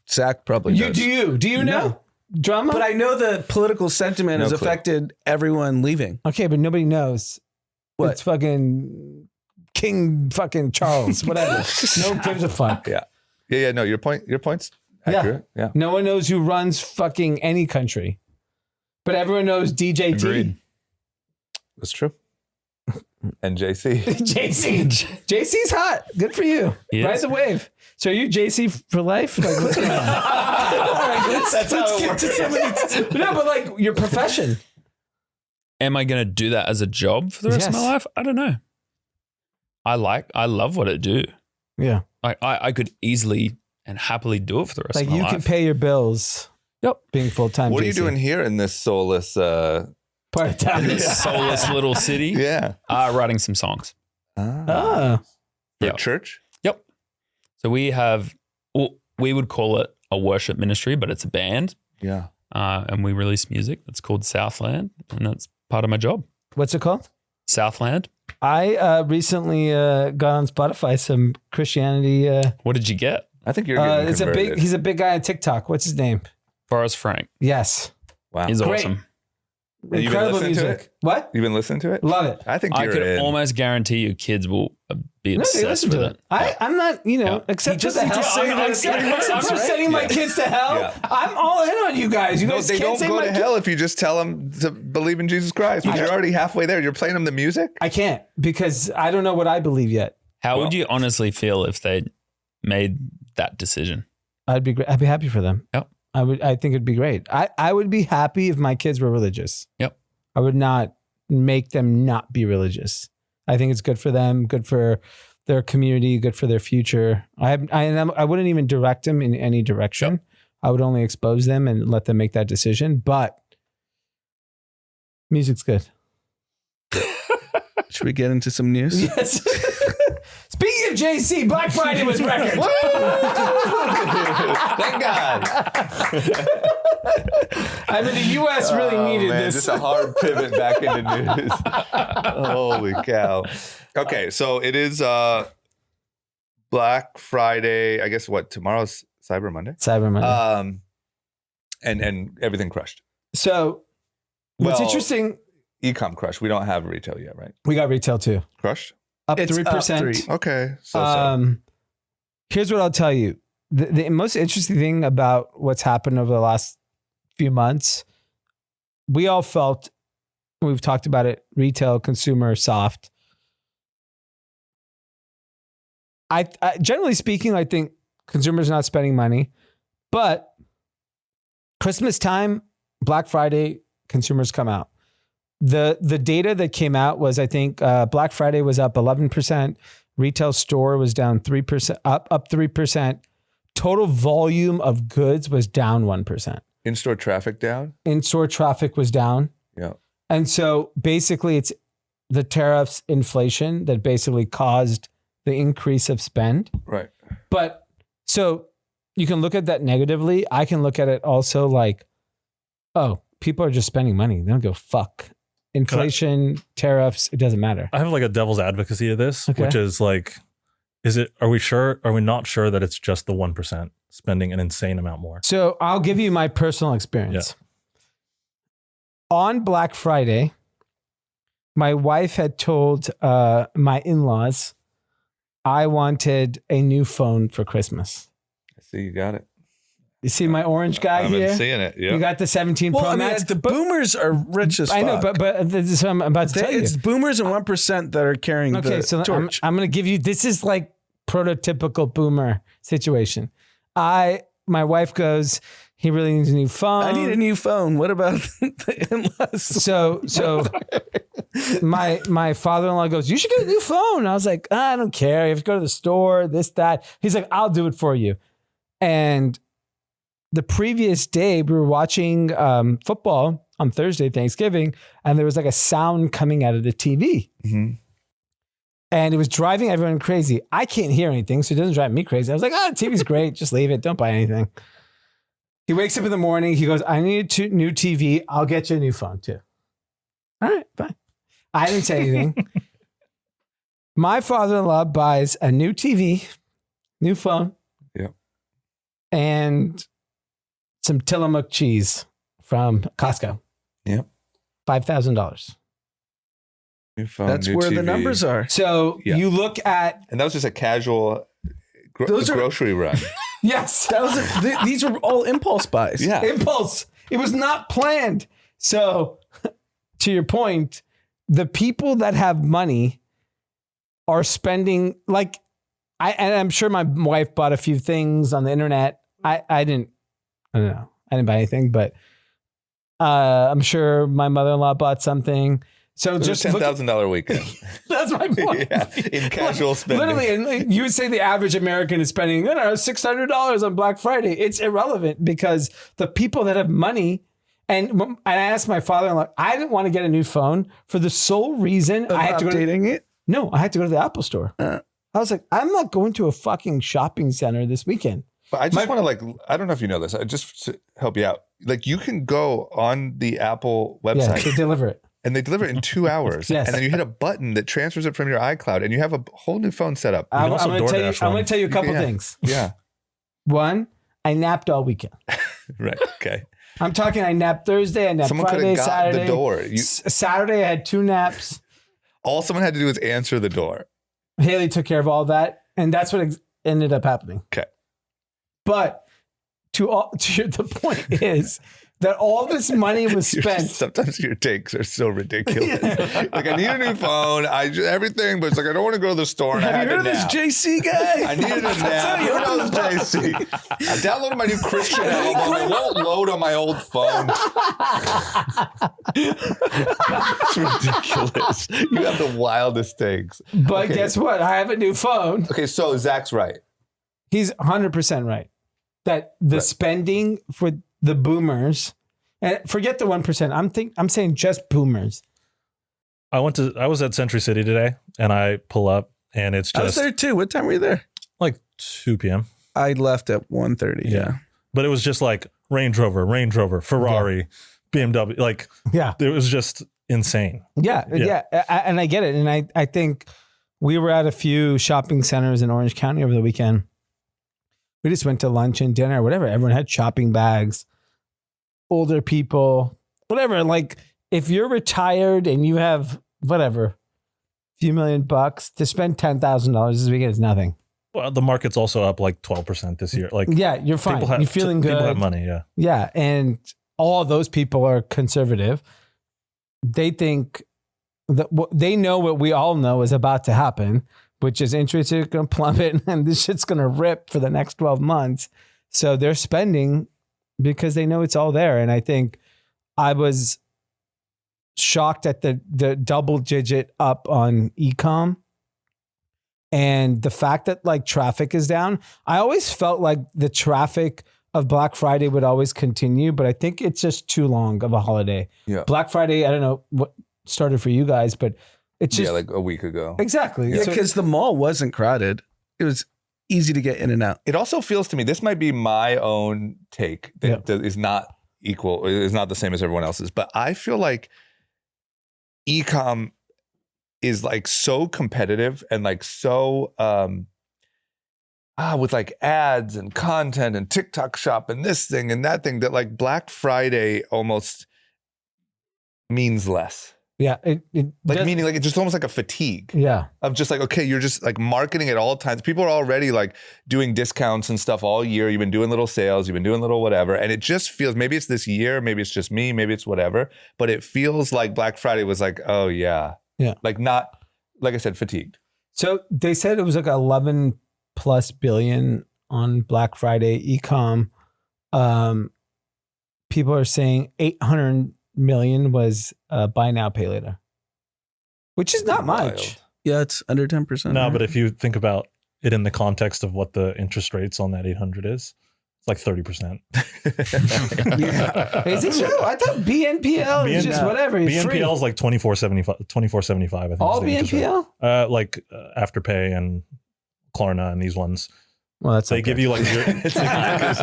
Zach probably does. Do you know? Drama? But I know the political sentiment No has clue. affected everyone leaving. Okay, but nobody knows. What? It's fucking King fucking Charles, whatever. No one gives a fuck. Yeah. No, your point's accurate. Yeah. No one knows who runs fucking any country. But everyone knows DJT. Agreed. That's true. And JC. JC's hot. Good for you. He Ride is. the wave. So are you JC for life? Like, what's going on? All right, let's get to some of these. No, but like your profession. Am I going to do that as a job for the rest of my Yes. life? I don't know. I love what I do. Yeah. I could easily and happily do it for the rest Like of my you life. can pay your bills. Yep. Being full-time. What are you JC. doing here in this soulless? Part of town. in this soulless little city, Yeah. writing some songs. Ah. For Yeah. church. Yep. So we would call it a worship ministry, but it's a band. Yeah. And we release music that's called Southland, and that's part of my job. What's it called? Southland. I recently got on Spotify some Christianity. What did you get? I think you're getting It's converted. he's a big guy on TikTok. What's his name? Forrest Frank. Yes. Wow. He's Great. awesome. been incredible listening to music. it? What? You've been listening to it? Love it. I think I you're could in. almost guarantee your kids will be No, they obsessed listen with to it. it. I'm not, Yeah. except He for the just hell. saying that I'm just sending my kids to hell. Yeah. I'm all in on you guys. You No, guys they can't don't say go my to hell if you just tell them to believe in Jesus Christ. But you're already halfway there. You're playing them the music. I can't because I don't know what I believe yet. How would you honestly feel if they made that decision? I'd be happy for them. Yep. I think it'd be great. I would be happy if my kids were religious. Yep. I would not make them not be religious. I think it's good for them, good for their community, good for their future. I wouldn't even direct them in any direction. Yep. I would only expose them and let them make that decision. But music's good. Should we get into some news? Yes. Speaking of JC, Black Friday was record. Thank God. I mean, the U.S. really needed this. Just a hard pivot back into news. Holy cow. Okay, so it is Black Friday. I guess tomorrow's Cyber Monday? Cyber Monday. And everything crushed. So what's Well, interesting, E-com crushed. We don't have retail yet, right? we got retail too. Crushed? Up It's 3%. up 3. Okay. So. Here's what I'll tell you. The most interesting thing about what's happened over the last few months, we all felt, we've talked about it, retail, consumer, soft. I generally speaking, I think consumers are not spending money, but Christmas time, Black Friday, consumers come out. The data that came out was, I think, Black Friday was up 11%. Retail store was down 3%, up 3%. Total volume of goods was down 1%. In-store traffic down? In-store traffic was down. Yeah. And so basically it's the tariffs, inflation that basically caused the increase of spend. Right. But so you can look at that negatively. I can look at it also like, oh, people are just spending money. They don't go fuck. Inflation, tariffs, it doesn't matter. I have like a devil's advocacy of this, Okay. which is like, are we not sure that it's just the 1% spending an insane amount more? So I'll give you my personal experience. On Black Friday, my wife had told my in-laws I wanted a new phone for Christmas. I see you got it. You see my orange guy I've here? been seeing it. Yeah. You got the 17 Well, Pro I mean, Max. the boomers are rich as fuck. I know, but this is what I'm about to tell you. It's boomers and 1% that are carrying Okay, the so torch. I'm going to give you, this is like prototypical boomer situation. My wife goes, he really needs a new phone. I need a new phone. What about the in-laws? So my father-in-law goes, you should get a new phone. I was like, I don't care. You have to go to the store, this, that. He's like, I'll do it for you. And the previous day we were watching football on Thursday, Thanksgiving, and there was like a sound coming out of the TV. Mm-hmm. And it was driving everyone crazy. I can't hear anything, so it doesn't drive me crazy. I was like, the TV's great. Just leave it. Don't buy anything. He wakes up in the morning. He goes, I need a new TV. I'll get you a new phone too. All right, fine. I didn't say anything. My father-in-law buys a new TV, new phone. Yep. And some Tillamook cheese from Costco. Yep. $5,000. New phone, That's new where the TV. numbers are. So Yeah. you look at, And that was just a casual Those are- grocery run. yes, These were all impulse buys. Yeah. impulse. It was not planned. So to your point, the people that have money are spending and I'm sure my wife bought a few things on the internet. I don't know. I didn't buy anything, but I'm sure my mother-in-law bought something. So It was just a look at- $10,000 weekend. that's my point. Yeah, in casual spending. Literally, and you would say the average American is spending, $600 on Black Friday. It's irrelevant because the people that have money, and I asked my father-in-law, I didn't want to get a new phone for the sole reason I had to go to, Updating it. no, I had to go to the Apple store. I was like, I'm not going to a fucking shopping center this weekend. But I just want to I don't know if you know this. Just to help you out. Like you can go on the Apple Yeah, website to deliver it. and they deliver it in 2 hours. Yes. And then you hit a button that transfers it from your iCloud and you have a whole new phone set up. I'm also going DoorDash one. to tell you a couple Yeah. things. Yeah. One, I napped all weekend. Right. Okay. I'm talking, I napped Thursday, I napped Someone could Friday, have got Saturday. the door. Saturday, I had 2 naps. All someone had to do was answer the door. Haley took care of all that. And that's what ended up happening. Okay. But the point is that all this money was spent. Sometimes your takes are so ridiculous. Like, I need a new phone. Everything, but it's like, I don't want to go to the store. And Have you heard of this JC guy? I needed a nap. Who knows JC? I downloaded my new Christian album. It won't load on my old phone. It's ridiculous. You have the wildest takes. But Okay. guess what? I have a new phone. Okay, so Zach's right. He's 100% right. That the Right. spending for the boomers, and forget the 1%. I'm saying just boomers. I was at Century City today, and I pull up, and it's I was just there too. What time were you there? like 2 p.m. I left at 1:30. Yeah. But it was just like Range Rover, Ferrari, BMW. Like Yeah. it was just insane. Yeah. And I get it. And I think we were at a few shopping centers in Orange County over the weekend. We just went to lunch and dinner, whatever. Everyone had shopping bags, older people, whatever. Like, if you're retired and you have whatever, a few $1,000,000 to spend $10,000 this weekend is nothing. Well, the market's also up like 12% this year. Like, Yeah, you're fine. You're feeling good. People have money. Yeah. Yeah, and all those people are conservative. They think that they know what we all know is about to happen, which is interest is going to plummet and this shit's going to rip for the next 12 months. So they're spending because they know it's all there. And I think I was shocked at the double digit up on e-com. And the fact that like traffic is down, I always felt like the traffic of Black Friday would always continue, but I think it's just too long of a holiday. Yeah. Black Friday, I don't know what started for you guys, but it's just like a week ago. exactly. Yeah, So- because the mall wasn't crowded. It was easy to get in and out. It also feels to me, this might be my own take that is not equal, is not the same as everyone else's, but I feel like e-com is like so competitive and like so with like ads and content and TikTok shop and this thing and that thing that like Black Friday almost means less. yeah, it Like does- meaning like it's just almost like a fatigue yeah. of just like, okay, you're just like marketing at all times. People are already like doing discounts and stuff all year. You've been doing little sales, you've been doing little whatever. And it just feels, maybe it's this year, maybe it's just me, maybe it's whatever, but it feels like Black Friday was like, oh yeah. Yeah. Like not, like I said, fatigued. So they said it was like 11 plus billion on Black Friday e-com. People are saying 800 million was buy now, pay later, which is not much. Wild. Yeah, it's under 10%. No, but if you think about it in the context of what the interest rates on that 800 is, it's like 30%. Is it true? I thought BNPL is just whatever. It's free. BNPL is like 24.75. I think. All is the interest rate. BNPL? Like Afterpay and Klarna and these ones. Well, that's They give you like zero, It's so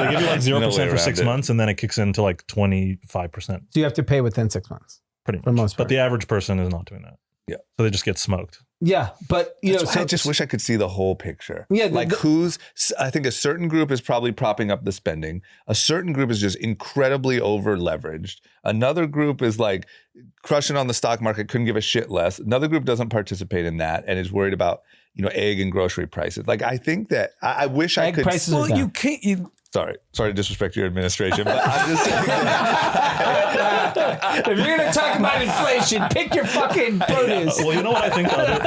they give you like 0% no way for 6 around it. months, and then it kicks into like 25%, So you have to pay within 6 months. pretty much. For most part. But the average person is not doing that. Yeah. So they just get smoked. Yeah, but you That's know, why so I just wish I could see the whole picture. Yeah, like I think a certain group is probably propping up the spending. A certain group is just incredibly over leveraged. Another group is like crushing on the stock market, couldn't give a shit less. Another group doesn't participate in that and is worried about, egg and grocery prices. Like I think that I wish I egg could. prices are well, down. you can't. Sorry to disrespect your administration, but I'm just saying that If you're gonna talk about inflation, pick your fucking produce. Well, you know what I think of it?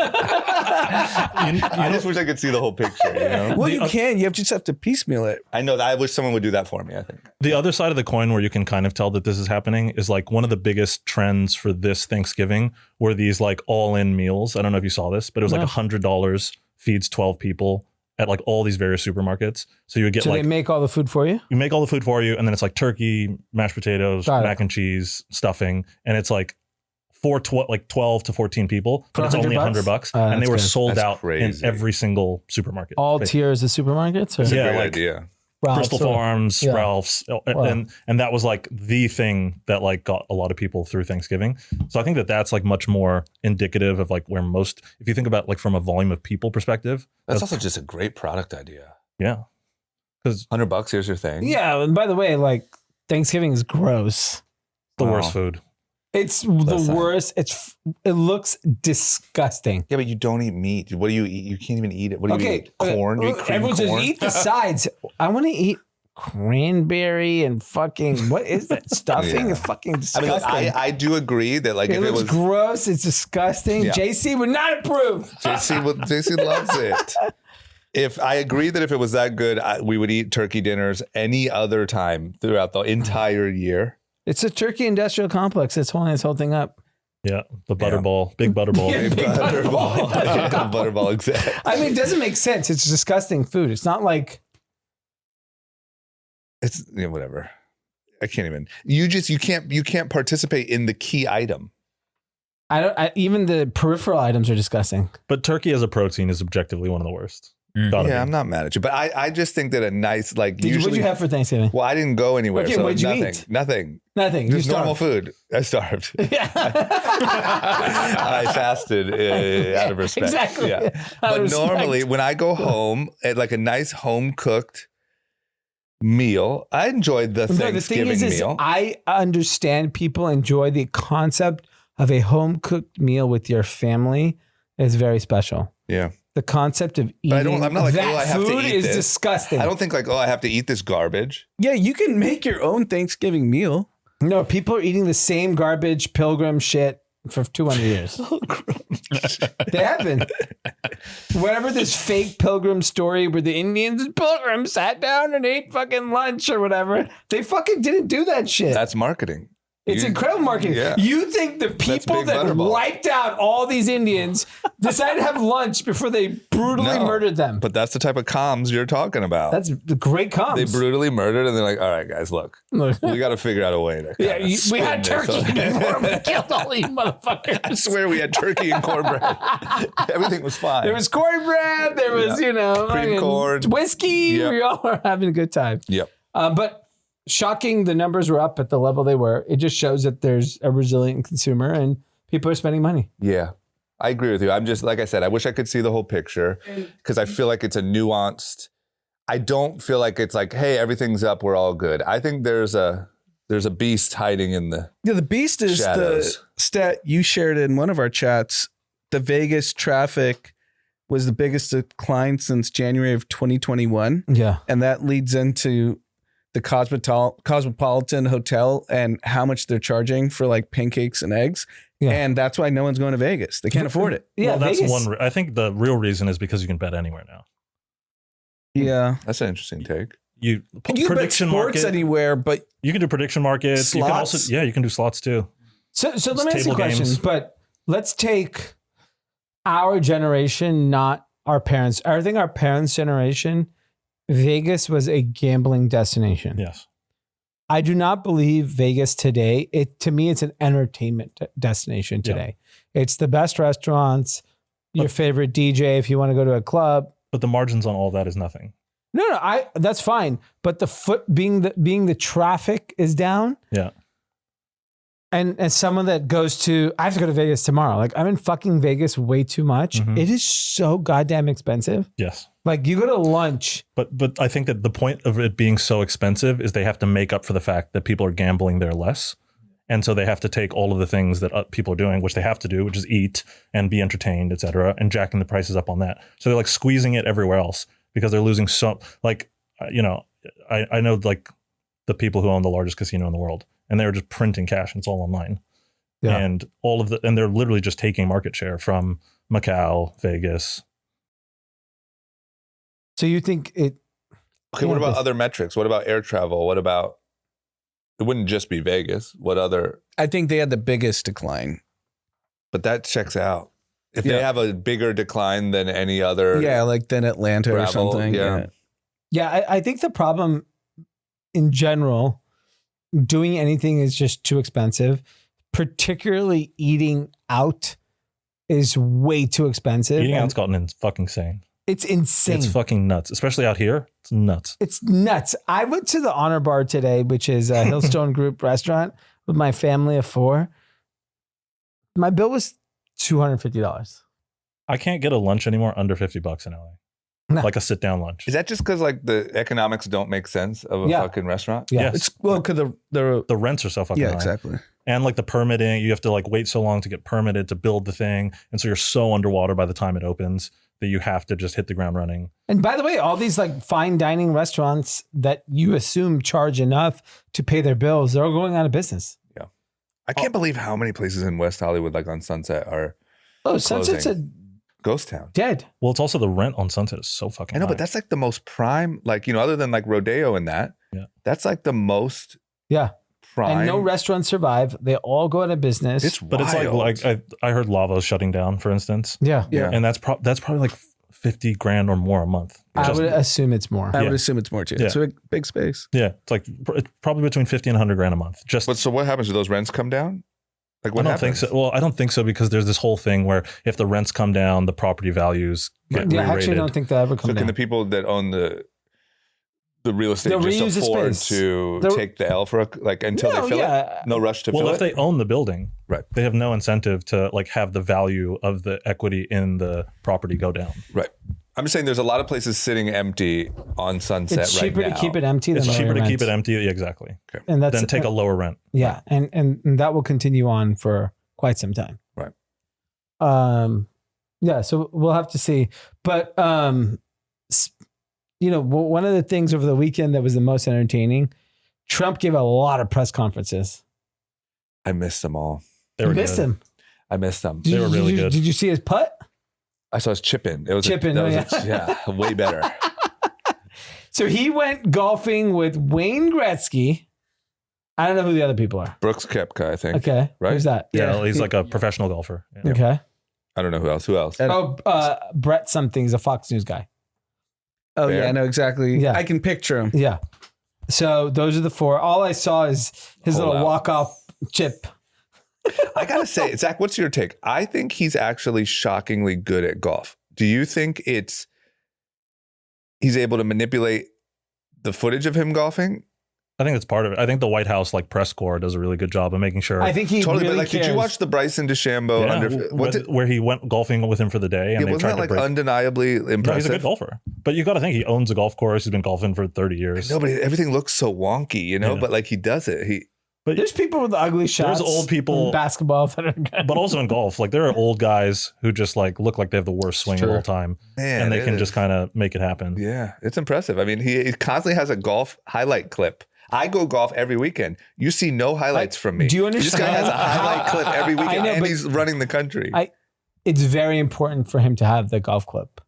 I just wish I could see the whole picture. Well, you can. You just have to piecemeal it. I know that. I wish someone would do that for me. I think. The other side of the coin where you can kind of tell that this is happening is like one of the biggest trends for this Thanksgiving were these like all-in meals. I don't know if you saw this, but it was like $100 feeds 12 people at like all these various supermarkets. So you would get So like, they make all the food for you? you make all the food for you, and then it's like turkey, mashed potatoes, Got it. mac and cheese, stuffing, and it's like for 12 to 14 people, but For it's only $100? $100, Oh, and they that's were good. sold That's out crazy. in every single supermarket. All basically. tiers of supermarkets? Or? It's a Yeah, great like- idea. Ralph's Bristol or- Farms, Yeah. Ralph's, and that was like the thing that like got a lot of people through Thanksgiving. So I think that that's like much more indicative of like where most, if you think about like from a volume of people perspective, That's also just a great product idea. yeah, because $100, here's your thing. Yeah, and by the way, like Thanksgiving is gross. The Wow. worst food. It's That's the not- worst. It looks disgusting. Yeah, but you don't eat meat. What do you eat? You can't even eat it. What do you eat? Corn? You eat cream everyone says corn? eat the sides. I want to eat cranberry and fucking what is that stuffing? Yeah. It's fucking I disgusting. mean, look, I do agree that like it if it looks was gross. It's disgusting. Yeah. JC would not approve. JC loves it. If I agree that if it was that good, we would eat turkey dinners any other time throughout the entire year. It's a turkey industrial complex that's holding this whole thing up. Yeah, the butterball, big butterball. Yeah. Big butterball. Butterball, exactly. I mean, it doesn't make sense. It's disgusting food. It's not like It's whatever. I can't even. You can't participate in the key item. even the peripheral items are disgusting. But turkey as a protein is objectively one of the worst. Gotta Yeah, be. I'm not mad at you, but I just think that a nice like What'd usually. you have for Thanksgiving? Well, I didn't go anywhere, Okay, so what'd you nothing. eat? Nothing. Nothing. Just You normal starved. food. I starved. Yeah. I fasted out of respect. Exactly. Yeah. Out of But normally, respect. when I go home at like a nice home cooked meal, I enjoyed the No, Thanksgiving the thing is meal. I understand people enjoy the concept of a home cooked meal with your family is very special. Yeah. The concept of eating I don't- I'm not like, that oh, I have to food eat is this. disgusting. I don't think like, oh, I have to eat this garbage. Yeah, you can make your own Thanksgiving meal. No, people are eating the same garbage pilgrim shit for 200 years. They have been. Whatever this fake pilgrim story where the Indians and pilgrims sat down and ate fucking lunch or whatever, they fucking didn't do that shit. That's marketing. It's You- incredible marketing. Yeah. You think the people big that butterball. wiped out all these Indians decided to have lunch before they brutally No, murdered them? But that's the type of comms you're talking about. That's the great comms. They brutally murdered, and they're like, all right, guys, look, Look. we got to figure out a way to. Yeah, kinda we spin had this turkey on- before we killed all these motherfuckers. I swear we had turkey and cornbread. Everything was fine. There was cornbread. There was, Yeah. Cream fucking corn. whiskey. Yep. We all were having a good time. Yep. But shocking, the numbers were up at the level they were. It just shows that there's a resilient consumer and people are spending money. Yeah. I agree with you. I'm just, like I said, I wish I could see the whole picture because I feel like it's a nuanced. I don't feel like it's like, hey, everything's up, we're all good. I think there's a beast hiding in the. Yeah, the beast is Shadows. the stat you shared in one of our chats. The Vegas traffic was the biggest decline since January of 2021. Yeah. And that leads into the Cosmopolitan Hotel and how much they're charging for like pancakes and eggs. Yeah. And that's why no one's going to Vegas. They can't afford it. Yeah, well, that's Vegas. one. I think the real reason is because you can bet anywhere now. Yeah. That's an interesting take. You You can bet prediction sports market. anywhere, but You can do prediction markets. You can also, Slots? yeah, you can do slots too. So let It's me ask you a table question, games. but let's take our generation, not our parents. I think our parents' generation, Vegas was a gambling destination. Yes. I do not believe Vegas today. To me, it's an entertainment destination Yeah. today. It's the best restaurants, your favorite DJ if you want to go to a club. But the margins on all that is nothing. No, that's fine. But the foot being the traffic is down. Yeah. And as someone that goes to, I have to go to Vegas tomorrow. Like I'm in fucking Vegas way too much. Mhm. It is so goddamn expensive. Yes. Like you go to lunch. But I think that the point of it being so expensive is they have to make up for the fact that people are gambling there less. And so they have to take all of the things that people are doing, which they have to do, which is eat and be entertained, et cetera, and jacking the prices up on that. So they're like squeezing it everywhere else because they're losing so, like, I know like the people who own the largest casino in the world and they're just printing cash and it's all online. Yeah. And they're literally just taking market share from Macau, Vegas. So you think it? Okay, what about other metrics? What about air travel? What about? It wouldn't just be Vegas. What other? I think they had the biggest decline. But that checks out. If Yeah. they have a bigger decline than any other. Yeah, like then Atlanta or Travel, something. yeah. Yeah, I think the problem in general, doing anything is just too expensive. Particularly eating out is way too expensive. Eating and out's gotten fucking insane. It's insane. It's fucking nuts, especially out here. It's nuts. It's nuts. I went to the Honor Bar today, which is a Hillstone Group restaurant with my family of 4. My bill was $250. I can't get a lunch anymore under $50 in LA. No. like a sit down lunch. Is that just because like the economics don't make sense of a Yeah. fucking restaurant? Yeah. Yes. It's because The rents are so fucking yeah, high. exactly. And like the permitting, you have to like wait so long to get permitted to build the thing. And so you're so underwater by the time it opens that you have to just hit the ground running. And by the way, all these like fine dining restaurants that you assume charge enough to pay their bills, they're all going out of business. I can't believe how many places in West Hollywood, like on Sunset, are Oh, Sunset's a ghost town. dead. Well, it's also the rent on Sunset is so fucking I know, high. but that's like the most prime, like, you know, other than like Rodeo and that, Yeah. that's like the most Yeah. prime. And no restaurants survive. They all go out of business. It's But it's wild. like I heard Lava's shutting down, for instance. yeah. Yeah. And that's probably like 50 grand or more a month. I Just- would assume it's more. I Yeah. would assume it's more too. Yeah. It's a big space. yeah, it's like it's probably between 50 and 100 grand a month. Just But so what happens? Do those rents come down? Like what I don't happens? think so. Well, I don't think so because there's this whole thing where if the rents come down, the property values get Yeah, I re-rated. actually don't think they'll ever come So can down. the people that own the real estate They'll reuse just the afford space. to They'll- take the L for like until they fill it? No rush to Well, fill if it? they own the building, Right. they have no incentive to like have the value of the equity in the property go down. Right. I'm just saying there's a lot of places sitting empty on Sunset it's right cheaper now. to keep it empty than It's cheaper to lower keep it rent. empty. Yeah, exactly. And that's Then take a lower rent. yeah, and that will continue on for quite some time. Right. Yeah, so we'll have to see. But you know, one of the things over the weekend that was the most entertaining, Trump gave a lot of press conferences. I missed them all. They You were missed good. him. I missed them. They were really good. Did you see his putt? I saw his chip in. It was Chip in, that oh, was yeah, way better. So he went golfing with Wayne Gretzky. I don't know who the other people are. Brooks Koepka, I think. Okay, Right? Who's that? Yeah, he's like a professional golfer. Yeah. Okay. I don't know who else. Who else? Oh, Brett something. He's a Fox News guy. Oh Fair. yeah, I know exactly. Yeah. I can picture him. Yeah. So those are the four. All I saw is his Hold little out. walk-off chip. I gotta say, Zach, what's your take? I think he's actually shockingly good at golf. Do you think he's able to manipulate the footage of him golfing? I think that's part of it. I think the White House like press corps does a really good job of making sure. I think he Totally. really But like, cares. did you watch the Bryson DeChambeau Yeah, under? where he went golfing with him for the day, and Yeah, they wasn't tried that to like break. undeniably No, he's a impressive? good golfer, but you got to think he owns a golf course. He's been golfing for 30 years. No, but everything looks so wonky, you know. Yeah. But like he does it. There's people with ugly shots. old people- in basketball that are good. But also in golf, like there are old guys who just like look like they have the worst swing of Sure. all time, Man, and they it can is- just kind of make it happen. Yeah, it's impressive. I mean, he constantly has a golf highlight clip. I go golf every weekend. You see no highlights from me. Do you This guy has a understand? highlight clip every I weekend, know, and but he's running the country. It's very important for him to have the golf clip.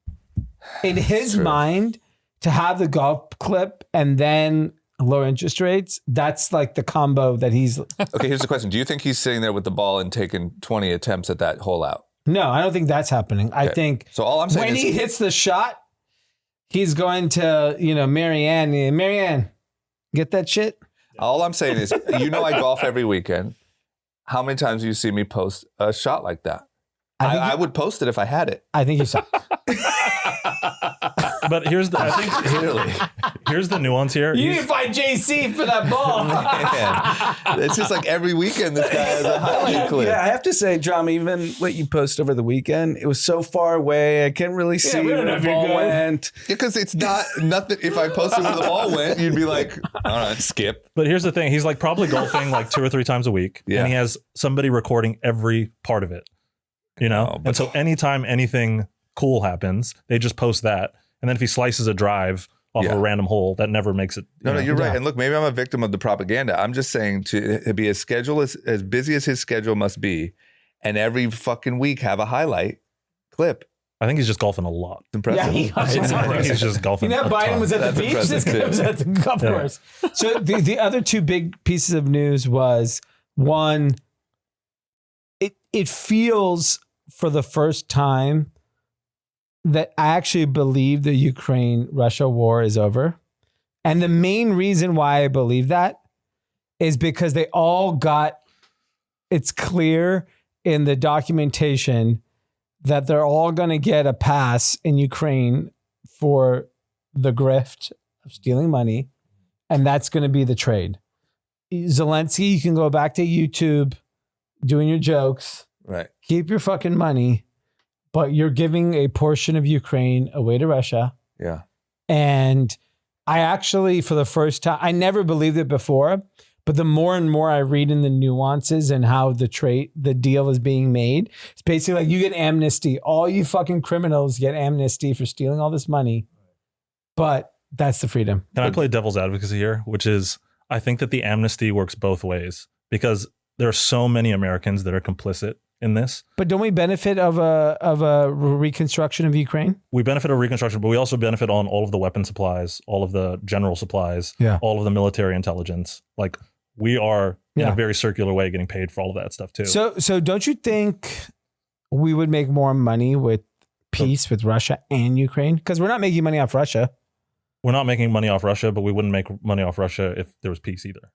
In his True. mind, to have the golf clip and then low interest rates, that's like the combo that he's. Okay, here's the question: do you think he's sitting there with the ball and taking 20 attempts at that hole out? No, I don't think that's happening. I Okay. think So all I'm saying when is, he hits the shot, he's going to, Marianne, get that shit? all I'm saying is, you know, I golf every weekend. How many times do you see me post a shot like that? I would post it if I had it. I think you suck. But here's the Clearly, here's the nuance here. You He's- need to find JC for that ball. man, it's just like every weekend this guy has a highlight clip. Yeah, I have to say, John, even what you posted over the weekend, it was so far away. I can't really see we don't where know the if you're ball good. went. Because it's not nothing. If I posted where the ball went, you'd be like, all right, skip. But here's the thing: he's like probably golfing like 2 or 3 times a week, Yeah. and he has somebody recording every part of it. You know, Oh, but- and so anytime anything cool happens, they just post that, and then if he slices a drive off Yeah. a random hole, that never makes it. No, you know. you're right. Yeah. And look, maybe I'm a victim of the propaganda. I'm just saying to be as busy as his schedule must be, and every fucking week have a highlight clip. I think he's just golfing a lot. It's impressive. Yeah, he- I think he's just You golfing. know, a Biden ton. was at That's the beach. This impressive, guy too. was at the golf Yeah. course. So the other two big pieces of news was one, it feels for the first time that I actually believe the Ukraine-Russia war is over. And the main reason why I believe that is because they all got, it's clear in the documentation that they're all going to get a pass in Ukraine for the grift of stealing money. And that's going to be the trade. Zelensky, you can go back to YouTube doing your jokes, Right. keep your fucking money, but you're giving a portion of Ukraine away to Russia. Yeah. And I actually, for the first time, I never believed it before, but the more and more I read in the nuances and how the deal is being made, it's basically like you get amnesty. All you fucking criminals get amnesty for stealing all this money. But that's the freedom. Can I play devil's advocacy here? Which is, I think that the amnesty works both ways because there are so many Americans that are complicit in this. But don't we benefit of a reconstruction of Ukraine? We benefit of reconstruction, but we also benefit on all of the weapon supplies, all of the general supplies, Yeah. all of the military intelligence. Like we are in Yeah. a very circular way getting paid for all of that stuff too. So don't you think we would make more money with peace with Russia and Ukraine? Because we're not making money off Russia. We're not making money off Russia, but we wouldn't make money off Russia if there was peace either.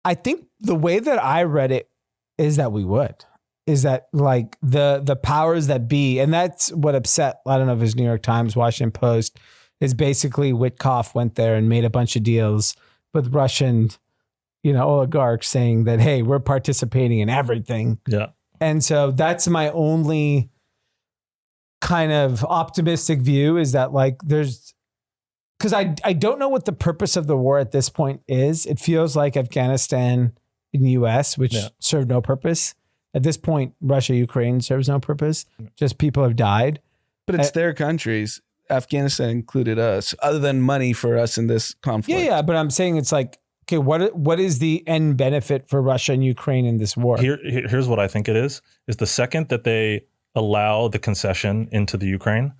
I think the way that I read it is that we would. Is that like the powers that be, and that's what upset, I don't know if it was New York Times, Washington Post, is basically Witkoff went there and made a bunch of deals with Russian, oligarchs saying that, hey, we're participating in everything. Yeah. And so that's my only kind of optimistic view is that like because I don't know what the purpose of the war at this point is. It feels like Afghanistan in the US, which served no purpose. At this point, Russia, Ukraine serves no purpose. Just people have died. But it's their countries. Afghanistan included us, other than money for us in this conflict. Yeah. But I'm saying it's like, okay, what is the end benefit for Russia and Ukraine in this war? Here's what I think it is the second that they allow the concession into the Ukraine,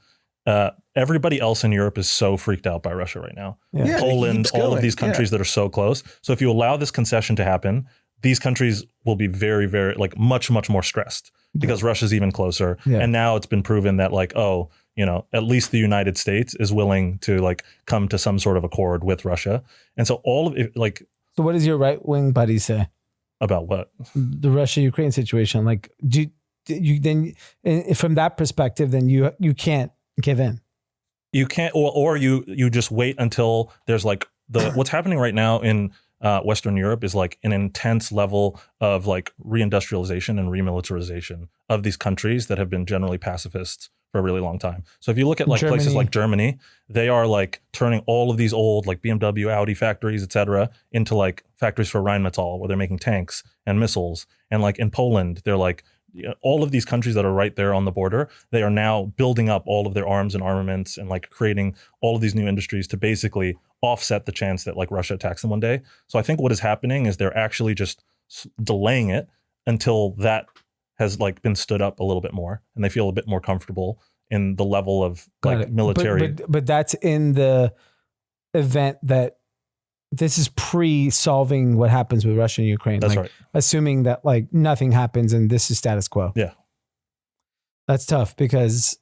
everybody else in Europe is so freaked out by Russia right now. Yeah. Poland, all of these countries that are so close. So if you allow this concession to happen, these countries will be very, very, like much, much more stressed because Russia's even closer. Yeah. And now it's been proven that like, at least the United States is willing to like come to some sort of accord with Russia. And so all of it, like. So what does your right wing buddy say? About what? The Russia-Ukraine situation. Like, do you then, from that perspective, then you can't give in. You can't, or you just wait until there's like what's happening right now in Western Europe is like an intense level of like reindustrialization and remilitarization of these countries that have been generally pacifists for a really long time. So if you look at like places like Germany, they are like turning all of these old like BMW, Audi factories, et cetera, into like factories for Rheinmetall where they're making tanks and missiles. And like in Poland, they're like, all of these countries that are right there on the border, they are now building up all of their arms and armaments and like creating all of these new industries to basically offset the chance that like Russia attacks them one day. So I think what is happening is they're actually just delaying it until that has like been stood up a little bit more and they feel a bit more comfortable in the level of like military. But that's in the event that this is pre-solving what happens with Russia and Ukraine. That's like, right. Assuming that like nothing happens and this is status quo. Yeah. That's tough because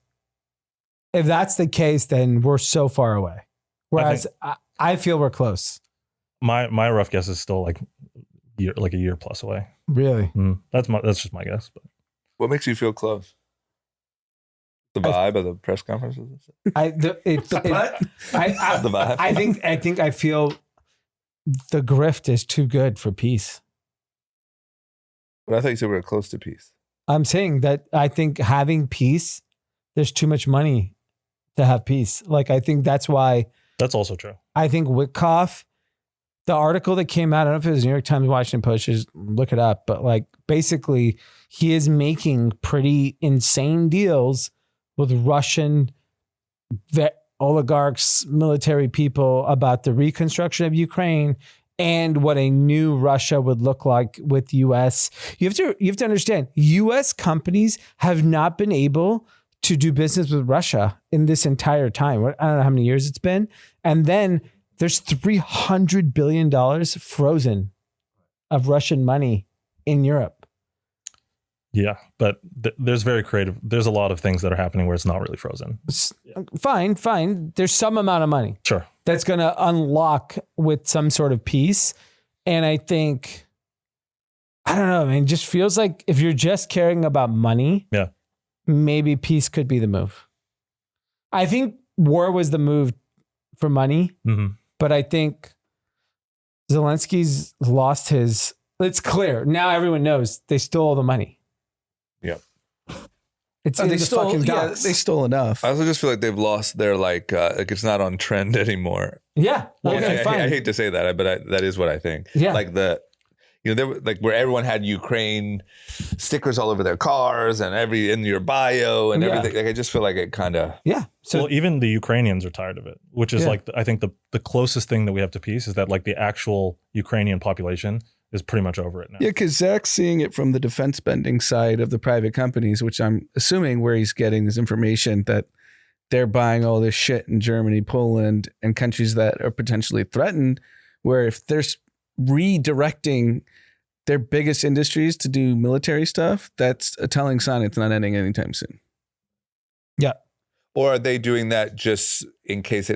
if that's the case, then we're so far away. Whereas I feel we're close. My rough guess is still like a year plus away. Really? That's just my guess. But What makes you feel close? The vibe of the press conferences? The vibe? I think I feel the grift is too good for peace. But I thought you said we were close to peace. I'm saying that I think having peace, there's too much money to have peace. Like, I think that's why. That's also true. I think Witkoff, the article that came out, I don't know if it was New York Times, Washington Post, just look it up. But like, basically, he is making pretty insane deals with Russian oligarchs, military people about the reconstruction of Ukraine and what a new Russia would look like with US. You have to understand, US companies have not been able to do business with Russia in this entire time. I don't know how many years it's been. And then there's $300 billion frozen of Russian money in Europe. Yeah, but there's a lot of things that are happening where it's not really frozen. Fine. There's some amount of money. Sure. That's going to unlock with some sort of peace. And I think, I don't know, man, it just feels like if you're just caring about money, maybe peace could be the move. I think war was the move for money, but I think Zelensky's lost it's clear. Now everyone knows they stole the money. Yep. It's in the fucking docks. they stole enough. I also just feel like they've lost their like it's not on trend anymore. Yeah. Okay, fine. I hate to say that, but that is what I think. Yeah. Like there were, like where everyone had Ukraine stickers all over their cars and in your bio and everything. Like I just feel like it kind of. Yeah. So well, even the Ukrainians are tired of it, which is like I think the closest thing that we have to peace is that like the actual Ukrainian population is pretty much over it now. Yeah, because Zach's seeing it from the defense spending side of the private companies, which I'm assuming where he's getting this information that they're buying all this shit in Germany, Poland, and countries that are potentially threatened, where if they're redirecting their biggest industries to do military stuff, that's a telling sign it's not ending anytime soon. yeah. Or are they doing that just in case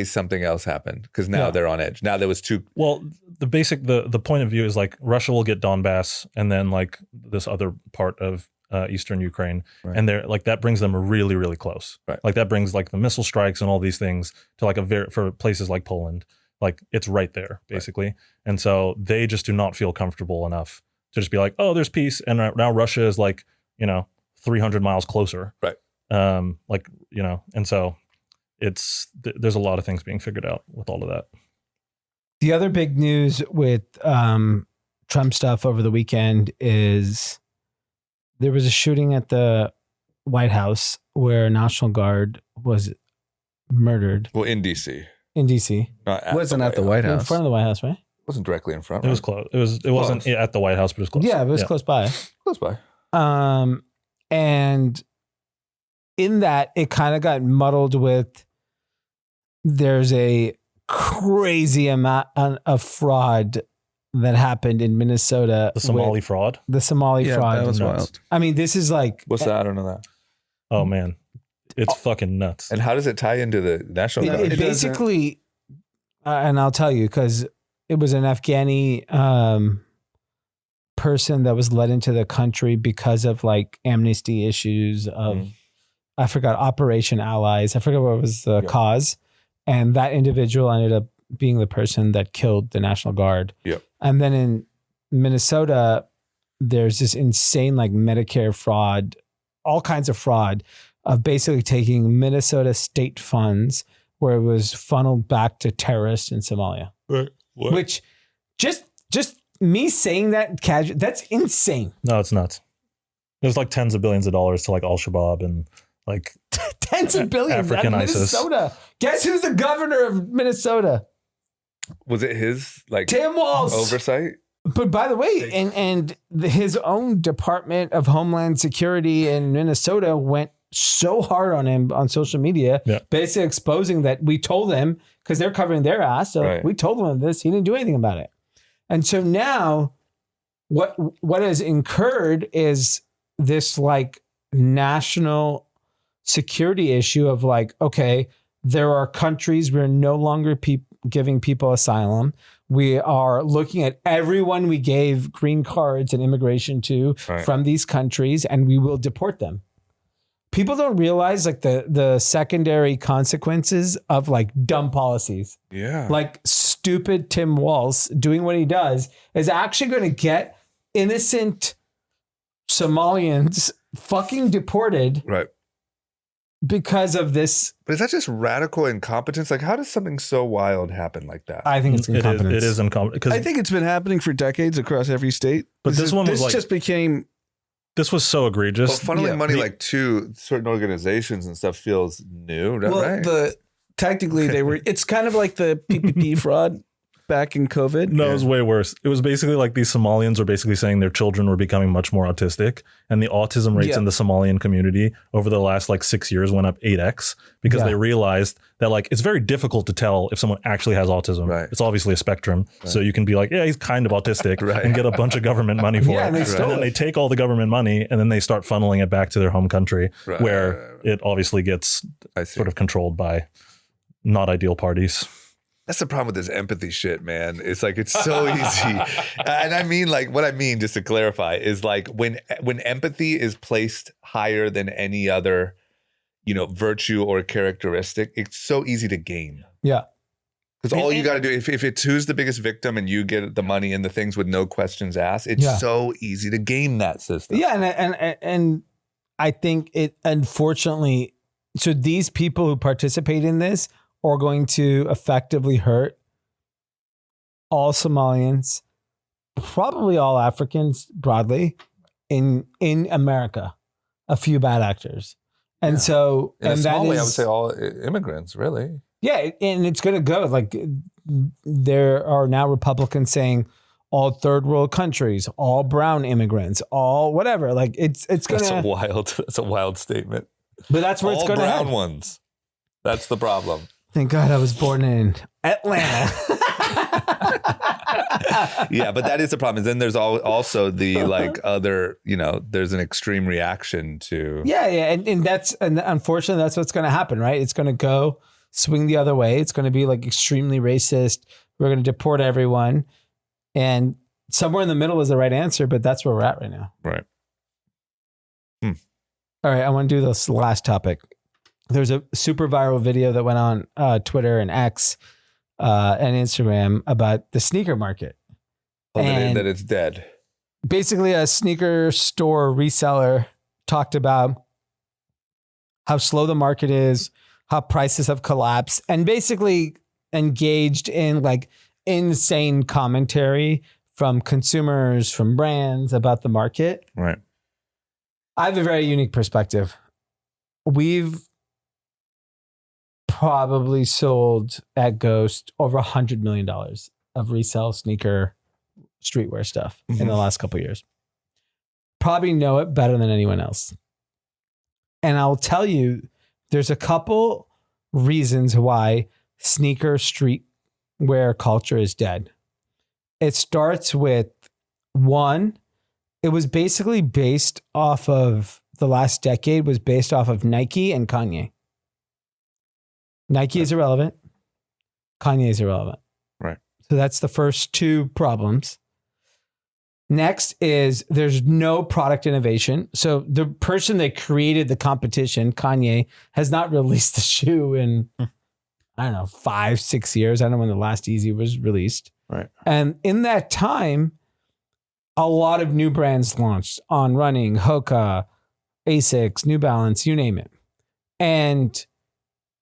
something else happened? Because now they're on edge. Now there was two. Well, the point of view is like Russia will get Donbass and then like this other part of eastern Ukraine, and they're like that brings them really, really close. Right. Like that brings like the missile strikes and all these things to like for places like Poland, like it's right there basically. Right. And so they just do not feel comfortable enough to just be like, oh, there's peace, and now Russia is like 300 miles closer. Right. Like and so. There's a lot of things being figured out with all of that. The other big news with Trump stuff over the weekend is there was a shooting at the White House where a National Guard was murdered. Well, in DC. In DC. It wasn't at the White House. In front of the White House, right? It wasn't directly in front. It was close. It wasn't at the White House, but it was close. Yeah, it was close by. Close by. And in that, it kind of got muddled with there's a crazy amount of fraud that happened in Minnesota. The Somali fraud? The Somali fraud. That was wild. I mean, this is like... What's that? I don't know that. Oh, man. It's fucking nuts. And how does it tie into the National Guard? It basically... and I'll tell you, because it was an Afghani person that was led into the country because of like amnesty issues of... I forgot, Operation Allies. I forgot what was the cause. And that individual ended up being the person that killed the National Guard. Yep. And then in Minnesota, there's this insane like Medicare fraud, all kinds of fraud of basically taking Minnesota state funds where it was funneled back to terrorists in Somalia. Right. What? Which just me saying that casual, that's insane. No, it's nuts. There's like tens of billions of dollars to like Al-Shabaab and like tens of billions out of African ISIS. Minnesota. Guess who's the governor of Minnesota? Was it his like Tim Walz. oversight? But by the way, his own Department of Homeland Security in Minnesota went so hard on him on social media, basically exposing that we told him, because they're covering their ass. So we told him this. He didn't do anything about it. And so now what has incurred is this like national security issue of like, okay, there are countries we're no longer giving people asylum. We are looking at everyone we gave green cards and immigration to from these countries, and we will deport them. People don't realize like the secondary consequences of like dumb policies. Yeah. Like stupid Tim Walz doing what he does is actually going to get innocent Somalians fucking deported. Right. Because of this. But is that just radical incompetence? Like, how does something so wild happen like that? I think it's incompetence. It is incompetence. I think it's been happening for decades across every state. But this one was like, just became... This was so egregious. Well, funneling money like to certain organizations and stuff feels new, right? Technically they were... It's kind of like the PPP fraud back in COVID. No, it was way worse. It was basically like these Somalians were basically saying their children were becoming much more autistic, and the autism rates in the Somalian community over the last like 6 years went up 8x because they realized that like it's very difficult to tell if someone actually has autism. Right. It's obviously a spectrum. Right. So you can be like, yeah, he's kind of autistic and get a bunch of government money for it. And then they take all the government money and then they start funneling it back to their home country where it obviously gets sort of controlled by not ideal parties. That's the problem with this empathy shit, man. It's like, it's so easy. And I mean, like, what I mean, just to clarify, is like when empathy is placed higher than any other, virtue or characteristic, it's so easy to gain. Yeah. Because all you got to do, if it's who's the biggest victim and you get the money and the things with no questions asked, it's so easy to game that system. Yeah. And I think it, unfortunately, so these people who participate in this are going to effectively hurt all Somalians, probably all Africans broadly in America. A few bad actors. And so, In a and small that way, I would is, say all immigrants, really. yeah, and it's going to go like there are now Republicans saying all third world countries, all brown immigrants, all whatever. Like it's going to. That's a wild statement. But that's where it's All going to brown head. ones. That's the problem. Thank God I was born in Atlanta. Yeah, but that is the problem. Then there's also the like other, there's an extreme reaction to. Yeah, and unfortunately that's what's going to happen, right? It's going to go swing the other way. It's going to be like extremely racist. We're going to deport everyone, and somewhere in the middle is the right answer. But that's where we're at right now. Right. All right, I want to do this last topic. There's a super viral video that went on Twitter and X and Instagram about the sneaker market. And that it's dead. basically a sneaker store reseller talked about how slow the market is, how prices have collapsed, and basically engaged in like insane commentary from consumers, from brands about the market. Right. I have a very unique perspective. We've probably sold at Ghost over $100 million of resale sneaker streetwear stuff in the last couple of years. Probably know it better than anyone else. And I'll tell you, there's a couple reasons why sneaker streetwear culture is dead. It starts with one, it was basically based off of the last decade was based off of Nike and Kanye. Nike is irrelevant. Kanye is irrelevant. Right. So that's the first two problems. Next is there's no product innovation. So the person that created the competition, Kanye, has not released the shoe in, I don't know, 5-6 years. I don't know when the last Yeezy was released. Right. And in that time, a lot of new brands launched On Running, Hoka, Asics, New Balance, you name it. And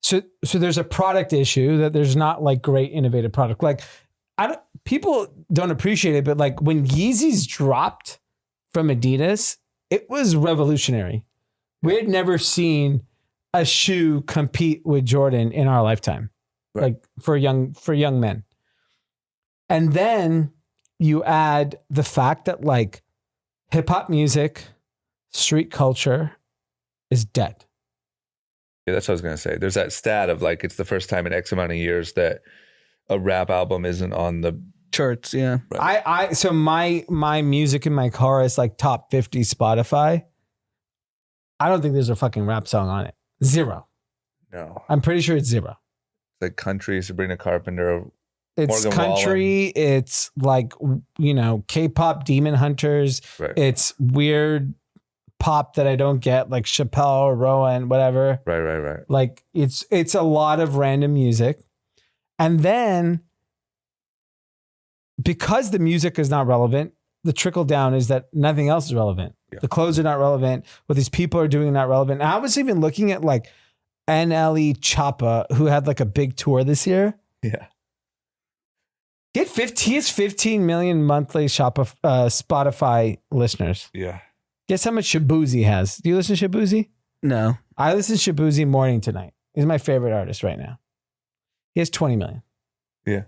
so there's a product issue that there's not like great innovative product. Like people don't appreciate it, but like when Yeezys dropped from Adidas, it was revolutionary. We had never seen a shoe compete with Jordan in our lifetime, right. like for young men. And then you add the fact that like hip hop music, street culture is dead. Yeah, that's what I was going to say. There's that stat of like, it's the first time in X amount of years that a rap album isn't on the charts. Yeah. Right. So my music in my car is like top 50 Spotify. I don't think there's a fucking rap song on it. Zero. No. I'm pretty sure it's zero. It's like country, Sabrina Carpenter. It's Morgan country. Wallen. It's like, K-pop Demon Hunters. Right. It's weird pop that I don't get, like Chappelle, Rowan, whatever. Right. Like it's a lot of random music. And then because the music is not relevant, the trickle down is that nothing else is relevant. Yeah. The clothes are not relevant. What these people are doing are not relevant. And I was even looking at like NLE Choppa, who had like a big tour this year. Yeah. He has 15 million monthly Spotify listeners. Yeah. Guess how much Shabuzi has? Do you listen to Shabuzi? No. I listen to Shabuzi morning to night. He's my favorite artist right now. He has 20 million. Yeah.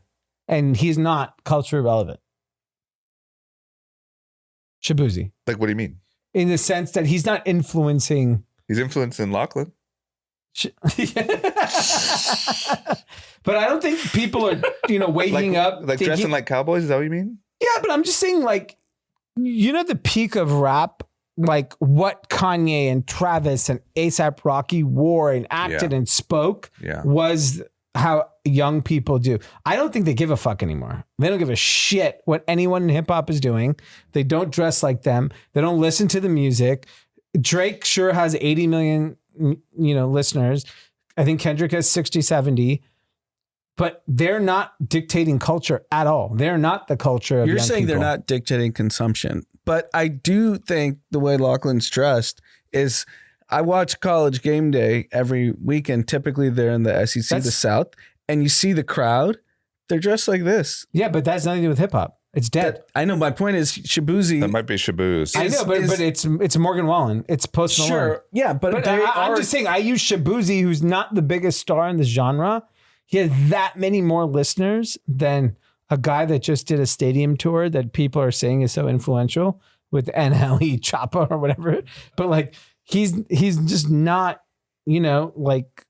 And he's not culturally relevant. Shabuzi. Like, what do you mean? In the sense that he's not influencing. He's influencing Locklin. But I don't think people are, waking up. Like thinking, dressing like cowboys? Is that what you mean? Yeah, but I'm just saying, like, the peak of rap, like what Kanye and Travis and A$AP Rocky wore and acted and spoke was how young people do. I don't think they give a fuck anymore. They don't give a shit what anyone in hip hop is doing. They don't dress like them. They don't listen to the music. Drake sure has 80 million, listeners. I think Kendrick has 60, 70. But they're not dictating culture at all. They're not the culture of You're young saying people. They're not dictating consumption. But I do think the way Locklin's dressed is I watch College Game Day every weekend. Typically, they're in the SEC, the South, and you see the crowd. They're dressed like this. Yeah, but that's nothing to do with hip hop. It's dead. I know. My point is, Shabuzi. That might be Shaboos. I know, but it's Morgan Wallen. It's Post Malone. Sure, yeah, but I'm just saying. I use Shabuzi, who's not the biggest star in this genre. He has that many more listeners than a guy that just did a stadium tour that people are saying is so influential with NLE Choppa or whatever. But like, he's just not, like,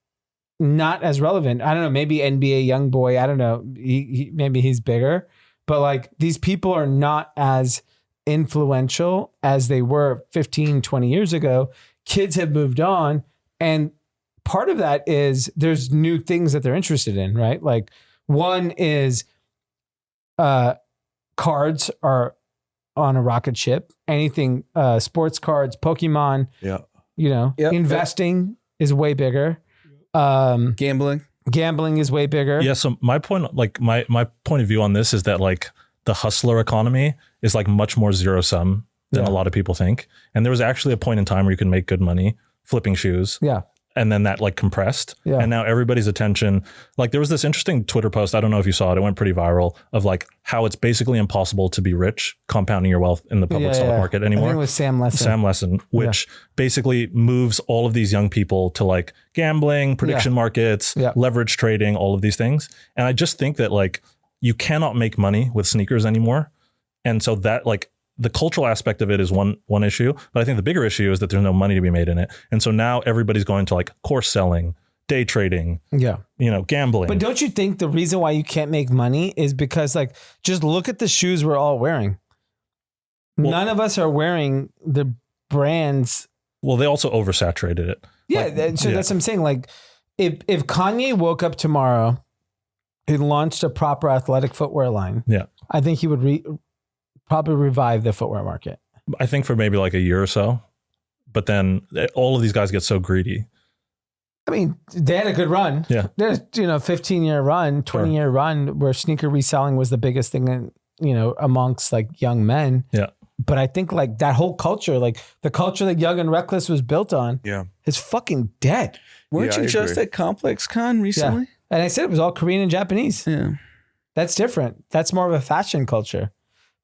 not as relevant. I don't know. Maybe NBA YoungBoy. I don't know. Maybe he's bigger. But like, these people are not as influential as they were 15, 20 years ago. Kids have moved on. And part of that is there's new things that they're interested in, right? Like, one is cards are on a rocket ship. Anything, sports cards, Pokemon, investing is way bigger. Gambling is way bigger. Yeah. So my point, like my point of view on this is that like the hustler economy is like much more zero sum than a lot of people think. And there was actually a point in time where you can make good money flipping shoes. Yeah. And then that like compressed. Yeah. And now everybody's attention, like there was this interesting Twitter post. I don't know if you saw it. It went pretty viral of like how it's basically impossible to be rich, compounding your wealth in the public stock market anymore. I think it was Sam Lessin. Which basically moves all of these young people to like gambling, prediction markets, leverage trading, all of these things. And I just think that like you cannot make money with sneakers anymore. And so that like the cultural aspect of it is one issue, but I think the bigger issue is that there's no money to be made in it. And so now everybody's going to like course selling, day trading, gambling. But don't you think the reason why you can't make money is because like, just look at the shoes we're all wearing. Well, none of us are wearing the brands. Well, they also oversaturated it. Yeah. That's what I'm saying. Like if Kanye woke up tomorrow and launched a proper athletic footwear line, I think he would probably revive the footwear market. I think for maybe like a year or so, but then all of these guys get so greedy. I mean, they had a good run. Yeah. There's, 15-year run, 20-year run where sneaker reselling was the biggest thing, amongst like young men. Yeah. But I think like that whole culture, like the culture that Young and Reckless was built on is fucking dead. Weren't you just at Complex Con recently? Yeah. And I said it was all Korean and Japanese. Yeah. That's different. That's more of a fashion culture.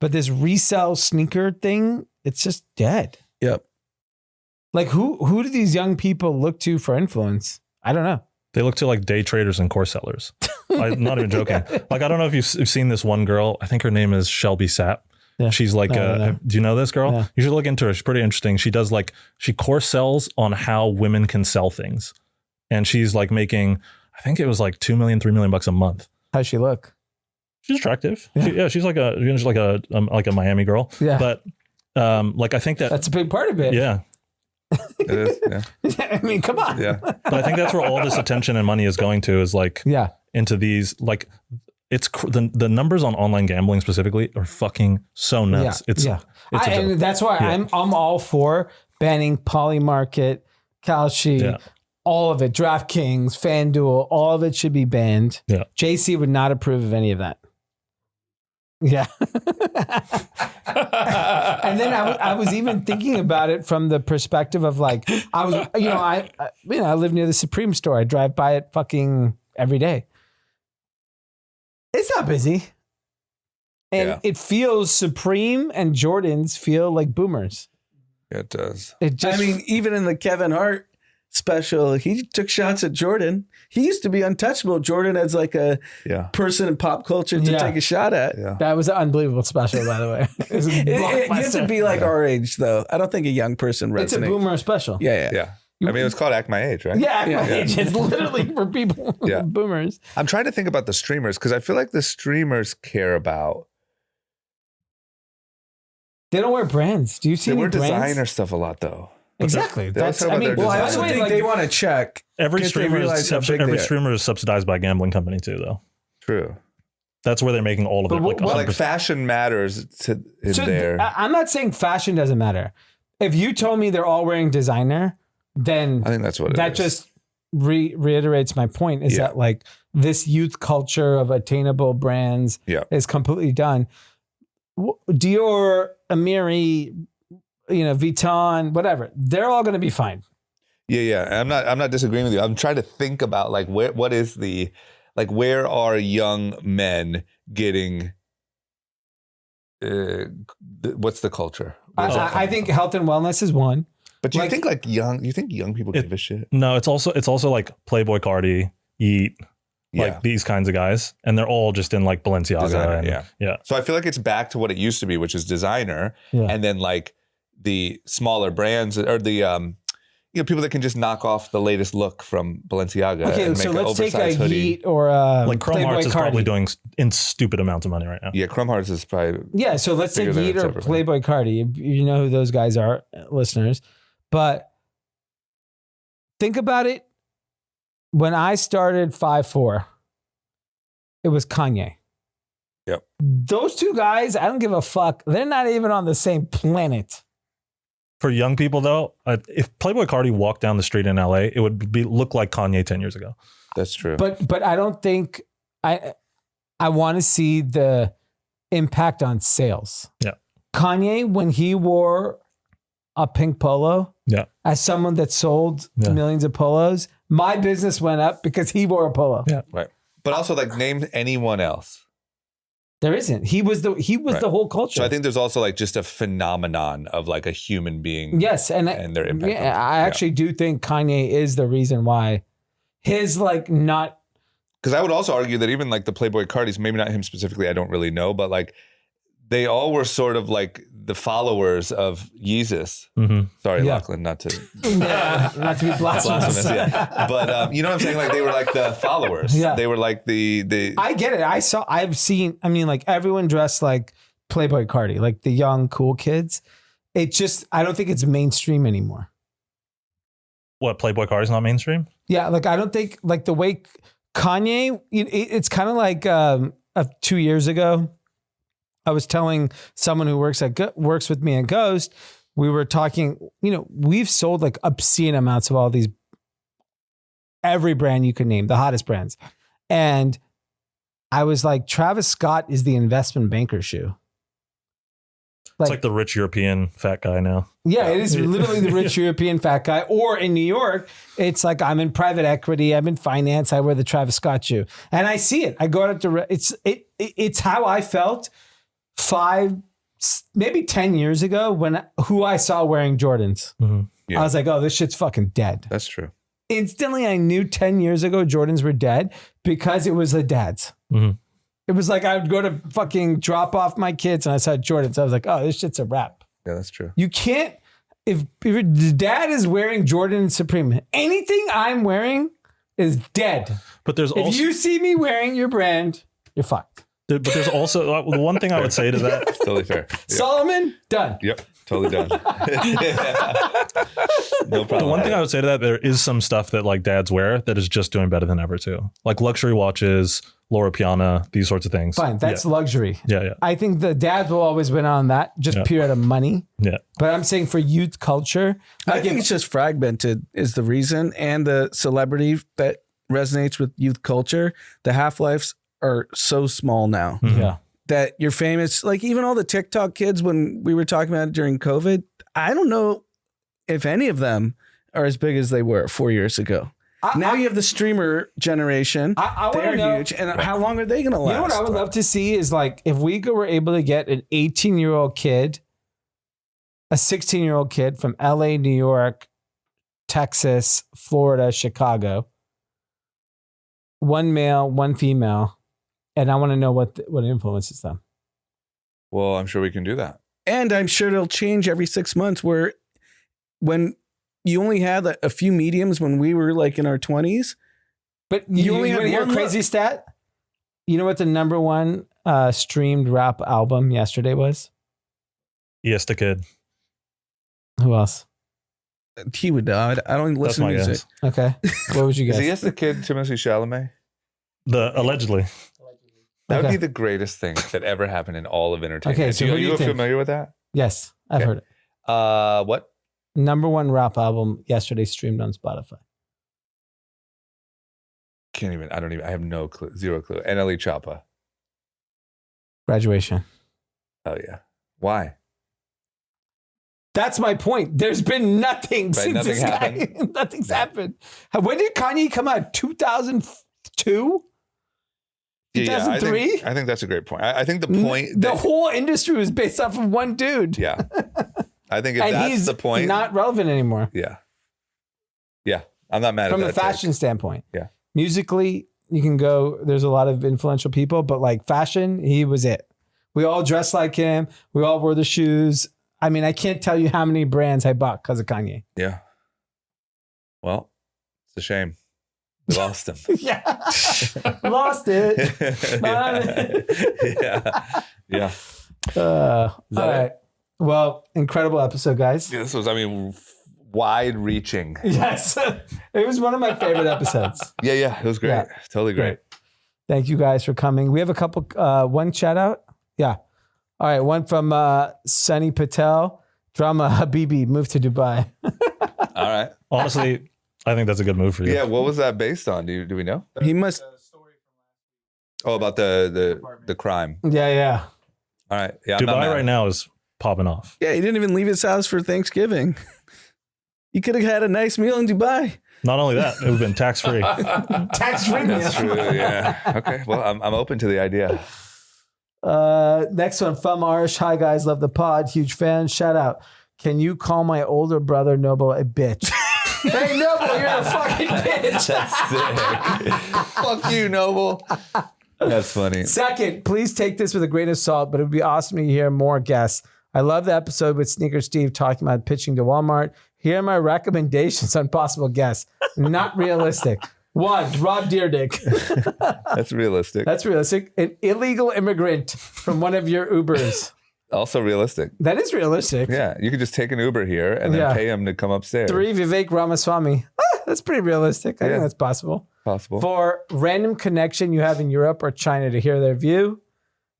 But this resell sneaker thing, it's just dead. Yep. Like who do these young people look to for influence? I don't know. They look to like day traders and course sellers. I'm not even joking. Like, I don't know if you've seen this one girl. I think her name is Shelby Sapp. Yeah. She's like, do you know this girl? Yeah. You should look into her. She's pretty interesting. She does like, she course sells on how women can sell things. And she's like making, I think it was like 2 million, 3 million bucks a month. How's she look? She's attractive. Yeah. She's like a Miami girl. Yeah. But like, I think that's a big part of it. Yeah. It is, I mean, come on. Yeah. But I think that's where all this attention and money is going to is like, into these, like, it's the numbers on online gambling specifically are fucking so nuts. And that's why I'm all for banning Polymarket, Kalshi, all of it, DraftKings, FanDuel, all of it should be banned. Yeah. JC would not approve of any of that. Yeah. And then I was even thinking about it from the perspective of like, I was, I live near the Supreme store. I drive by it fucking every day. It's not busy. And it feels Supreme and Jordans feel like boomers. Yeah, it does. Even in the Kevin Hart special, he took shots at Jordan. He used to be untouchable. Jordan as like a person in pop culture to take a shot at. Yeah. That was an unbelievable special, by the way. It used to be like our age, though. I don't think a young person resonates. It's a boomer special. Yeah. I mean, it's called Act My Age, right? Yeah, Act My Age. It's literally for people, boomers. I'm trying to think about the streamers because I feel like the streamers care about. They don't wear brands. Do you see they any wear brands? designer stuff a lot, though. Exactly. That's I mean, I also think they want to check. Every streamer is subsidized by a gambling company too, though. True. That's where they're making all of it. Like fashion matters there. I'm not saying fashion doesn't matter. If you told me they're all wearing designer, then I think that's what that just reiterates my point. Is that like this youth culture of attainable brands is completely done. Dior, Amiri, Vuitton, whatever. They're all going to be fine. Yeah. I'm not disagreeing with you. I'm trying to think about like what is the like where are young men getting what's the culture? I think health and wellness is one. But do you think young people give a shit? No, it's also like Playboy Cardi, Yeet, like Yeah. these kinds of guys, and they're all just in like Balenciaga. Designer, yeah. So I feel like it's back to what it used to be, which is designer, and then like the smaller brands or the people that can just knock off the latest look from Balenciaga. Okay, and so make let's an take a oversized hoodie. Yeet or a Like Chrome Playboy Hearts is Cardi. probably doing in stupid amounts of money right now. Yeah, Chrome Hearts is probably Yeah, so let's take Figure that Yeet out or separately. Playboy Cardi. You know who those guys are, listeners. But think about it. When I started 5'4", it was Kanye. Yep. Those two guys, I don't give a fuck. They're not even on the same planet. For young people though, if Playboy Cardi walked down the street in LA, it would look like Kanye 10 years ago. that's true. But I don't think I want to see the impact on sales. Yeah. Kanye, when he wore a pink polo, Yeah. as someone that sold Yeah. millions of polos, my business went up because he wore a polo. Yeah. Right. But also like name anyone else. There isn't. He was the Right. whole culture. So I think there's also like just a phenomenon of like a human being. yes, and their impact. Yeah, I actually do think Kanye is the reason why his like not. Because I would also argue that even like the Playboy Cardis, maybe not him specifically, I don't really know, but like they all were sort of like the followers of Yeezus. Mm-hmm. Sorry, Yeah. Locklin, not to Not to be blasphemous. blasphemous, yeah. But you know what I'm saying? Like they were like the followers. Yeah. They were like the I get it. I've seen, I mean, like everyone dressed like Playboy Cardi, like the young, cool kids. It just, I don't think it's mainstream anymore. What, Playboy Cardi's not mainstream? Yeah. Like, I don't think like the way Kanye, it's kind of like 2 years ago, I was telling someone who works with me at Ghost, we were talking, we've sold like obscene amounts of all these, every brand you could name, the hottest brands. And I was like, Travis Scott is the investment banker shoe. It's like the rich European fat guy now. Yeah, it is literally the rich European fat guy. Or in New York, it's like I'm in private equity, I'm in finance, I wear the Travis Scott shoe. And I see it. I go out to it's how I felt 5, maybe 10 years ago when who I saw wearing Jordans. Mm-hmm. Yeah. I was like, oh, this shit's fucking dead. That's true. Instantly, I knew 10 years ago Jordans were dead because it was the dads. Mm-hmm. It was like I would go to fucking drop off my kids and I saw Jordans. I was like, oh, this shit's a wrap. Yeah, that's true. You can't, if your dad is wearing Jordan and Supreme, anything I'm wearing is dead. But there's If also you see me wearing your brand, you're fucked. but there's also the one thing I would say to that. It's totally fair. Yeah. Solomon, done. Yep. Totally done. No problem. The one thing I would say to that, there is some stuff that like dads wear that is just doing better than ever too. Like luxury watches, Laura Piana, these sorts of things. Fine, that's luxury. Yeah. I think the dads will always win on that, just pure out of money. Yeah. But I'm saying for youth culture, I think it's just fragmented is the reason, and the celebrity that resonates with youth culture. The half-lives are so small now yeah. that you're famous. Like even all the TikTok kids, when we were talking about it during COVID, I don't know if any of them are as big as they were 4 years ago. Now you have the streamer generation. I want to They're know. huge. And how long are they going to last? You know what I would love to see is like if we were able to get an 18-year-old kid, a 16-year-old kid from LA, New York, Texas, Florida, Chicago, one male, one female, and I want to know what influences them. Well, I'm sure we can do that. And I'm sure it'll change every 6 months, where when you only had a few mediums when we were like in our 20s. But you only want had to hear a one crazy stat? You know what the number one streamed rap album yesterday was? Yes, the kid. Who else? He would know. I don't That's listen to my music. guess. Okay. What would you Is guess? he yes the kid Timothée Chalamet? Allegedly. That would Okay. be the greatest thing that ever happened in all of entertainment. Okay, so who do you think? familiar with that? Yes, I've Okay. heard it. What? Number one rap album yesterday streamed on Spotify. I have no clue. Zero clue. NLE Choppa. Graduation. Oh yeah. Why? That's my point. There's been nothing since nothing this guy. happened. Nothing's happened. When did Kanye come out? 2002? Yeah, 2003? I think that's a great point. I think the point. The whole industry was based off of one dude. Yeah. I think if And that's he's the point. not relevant anymore. Yeah. Yeah. I'm not mad From at a that. fashion standpoint. Yeah. Musically, you can go, there's a lot of influential people, but like fashion, he was it. We all dressed like him. We all wore the shoes. I mean, I can't tell you how many brands I bought because of Kanye. Yeah. Well, it's a shame. We lost him. Yeah. Lost it. yeah. Yeah. All that right. Well, incredible episode, guys. This was, wide reaching. Yes. It was one of my favorite episodes. Yeah. It was great. Yeah. Totally great. Thank you guys for coming. We have a couple, one shout out. Yeah. All right. One from Sunny Patel. Drama Habibi moved to Dubai. All right. Honestly, I think that's a good move for you. Yeah. What was that based on? Do we know? He must. Oh, about the crime. Yeah. All right. Yeah. I'm not Dubai mad. right now is popping off. Yeah, he didn't even leave his house for Thanksgiving. He could have had a nice meal in Dubai. Not only that, it would have been tax free. Tax free. That's true. Yeah. Okay. Well, I'm open to the idea. Next one from Arsh. Hi guys, love the pod. Huge fan. Shout out. Can you call my older brother Noble a bitch? Hey Noble, you're a fucking bitch. That's sick. Fuck you, Noble. That's funny. Second, please take this with a grain of salt, but it would be awesome to hear more guests. I love the episode with Sneaker Steve talking about pitching to Walmart. Here are my recommendations on possible guests. Not realistic. 1, Rob Deerdick. That's realistic. That's realistic. An illegal immigrant from one of your Ubers. Also realistic. That is realistic. Yeah. You could just take an Uber here and then Yeah. pay him to come upstairs. 3, Vivek Ramaswamy. That's pretty realistic. I think that's possible. Possible. 4, random connection you have in Europe or China to hear their view.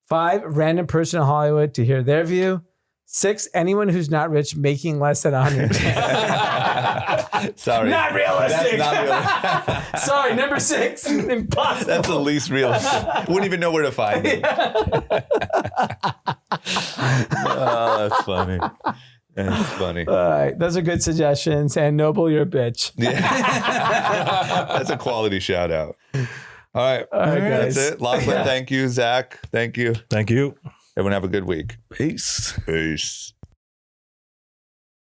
5, random person in Hollywood to hear their view. 6, anyone who's not rich making less than 100. Sorry. Not realistic. That's not realistic. Sorry, number 6, impossible. That's the least realistic. Wouldn't even know where to find it. Oh, that's funny. That's funny. All right, those are good suggestions. And Noble, you're a bitch. Yeah. That's a quality shout out. All right. guys. That's it. Locklin, thank you. Zach, thank you. Thank you. Everyone have a good week. Peace. Peace.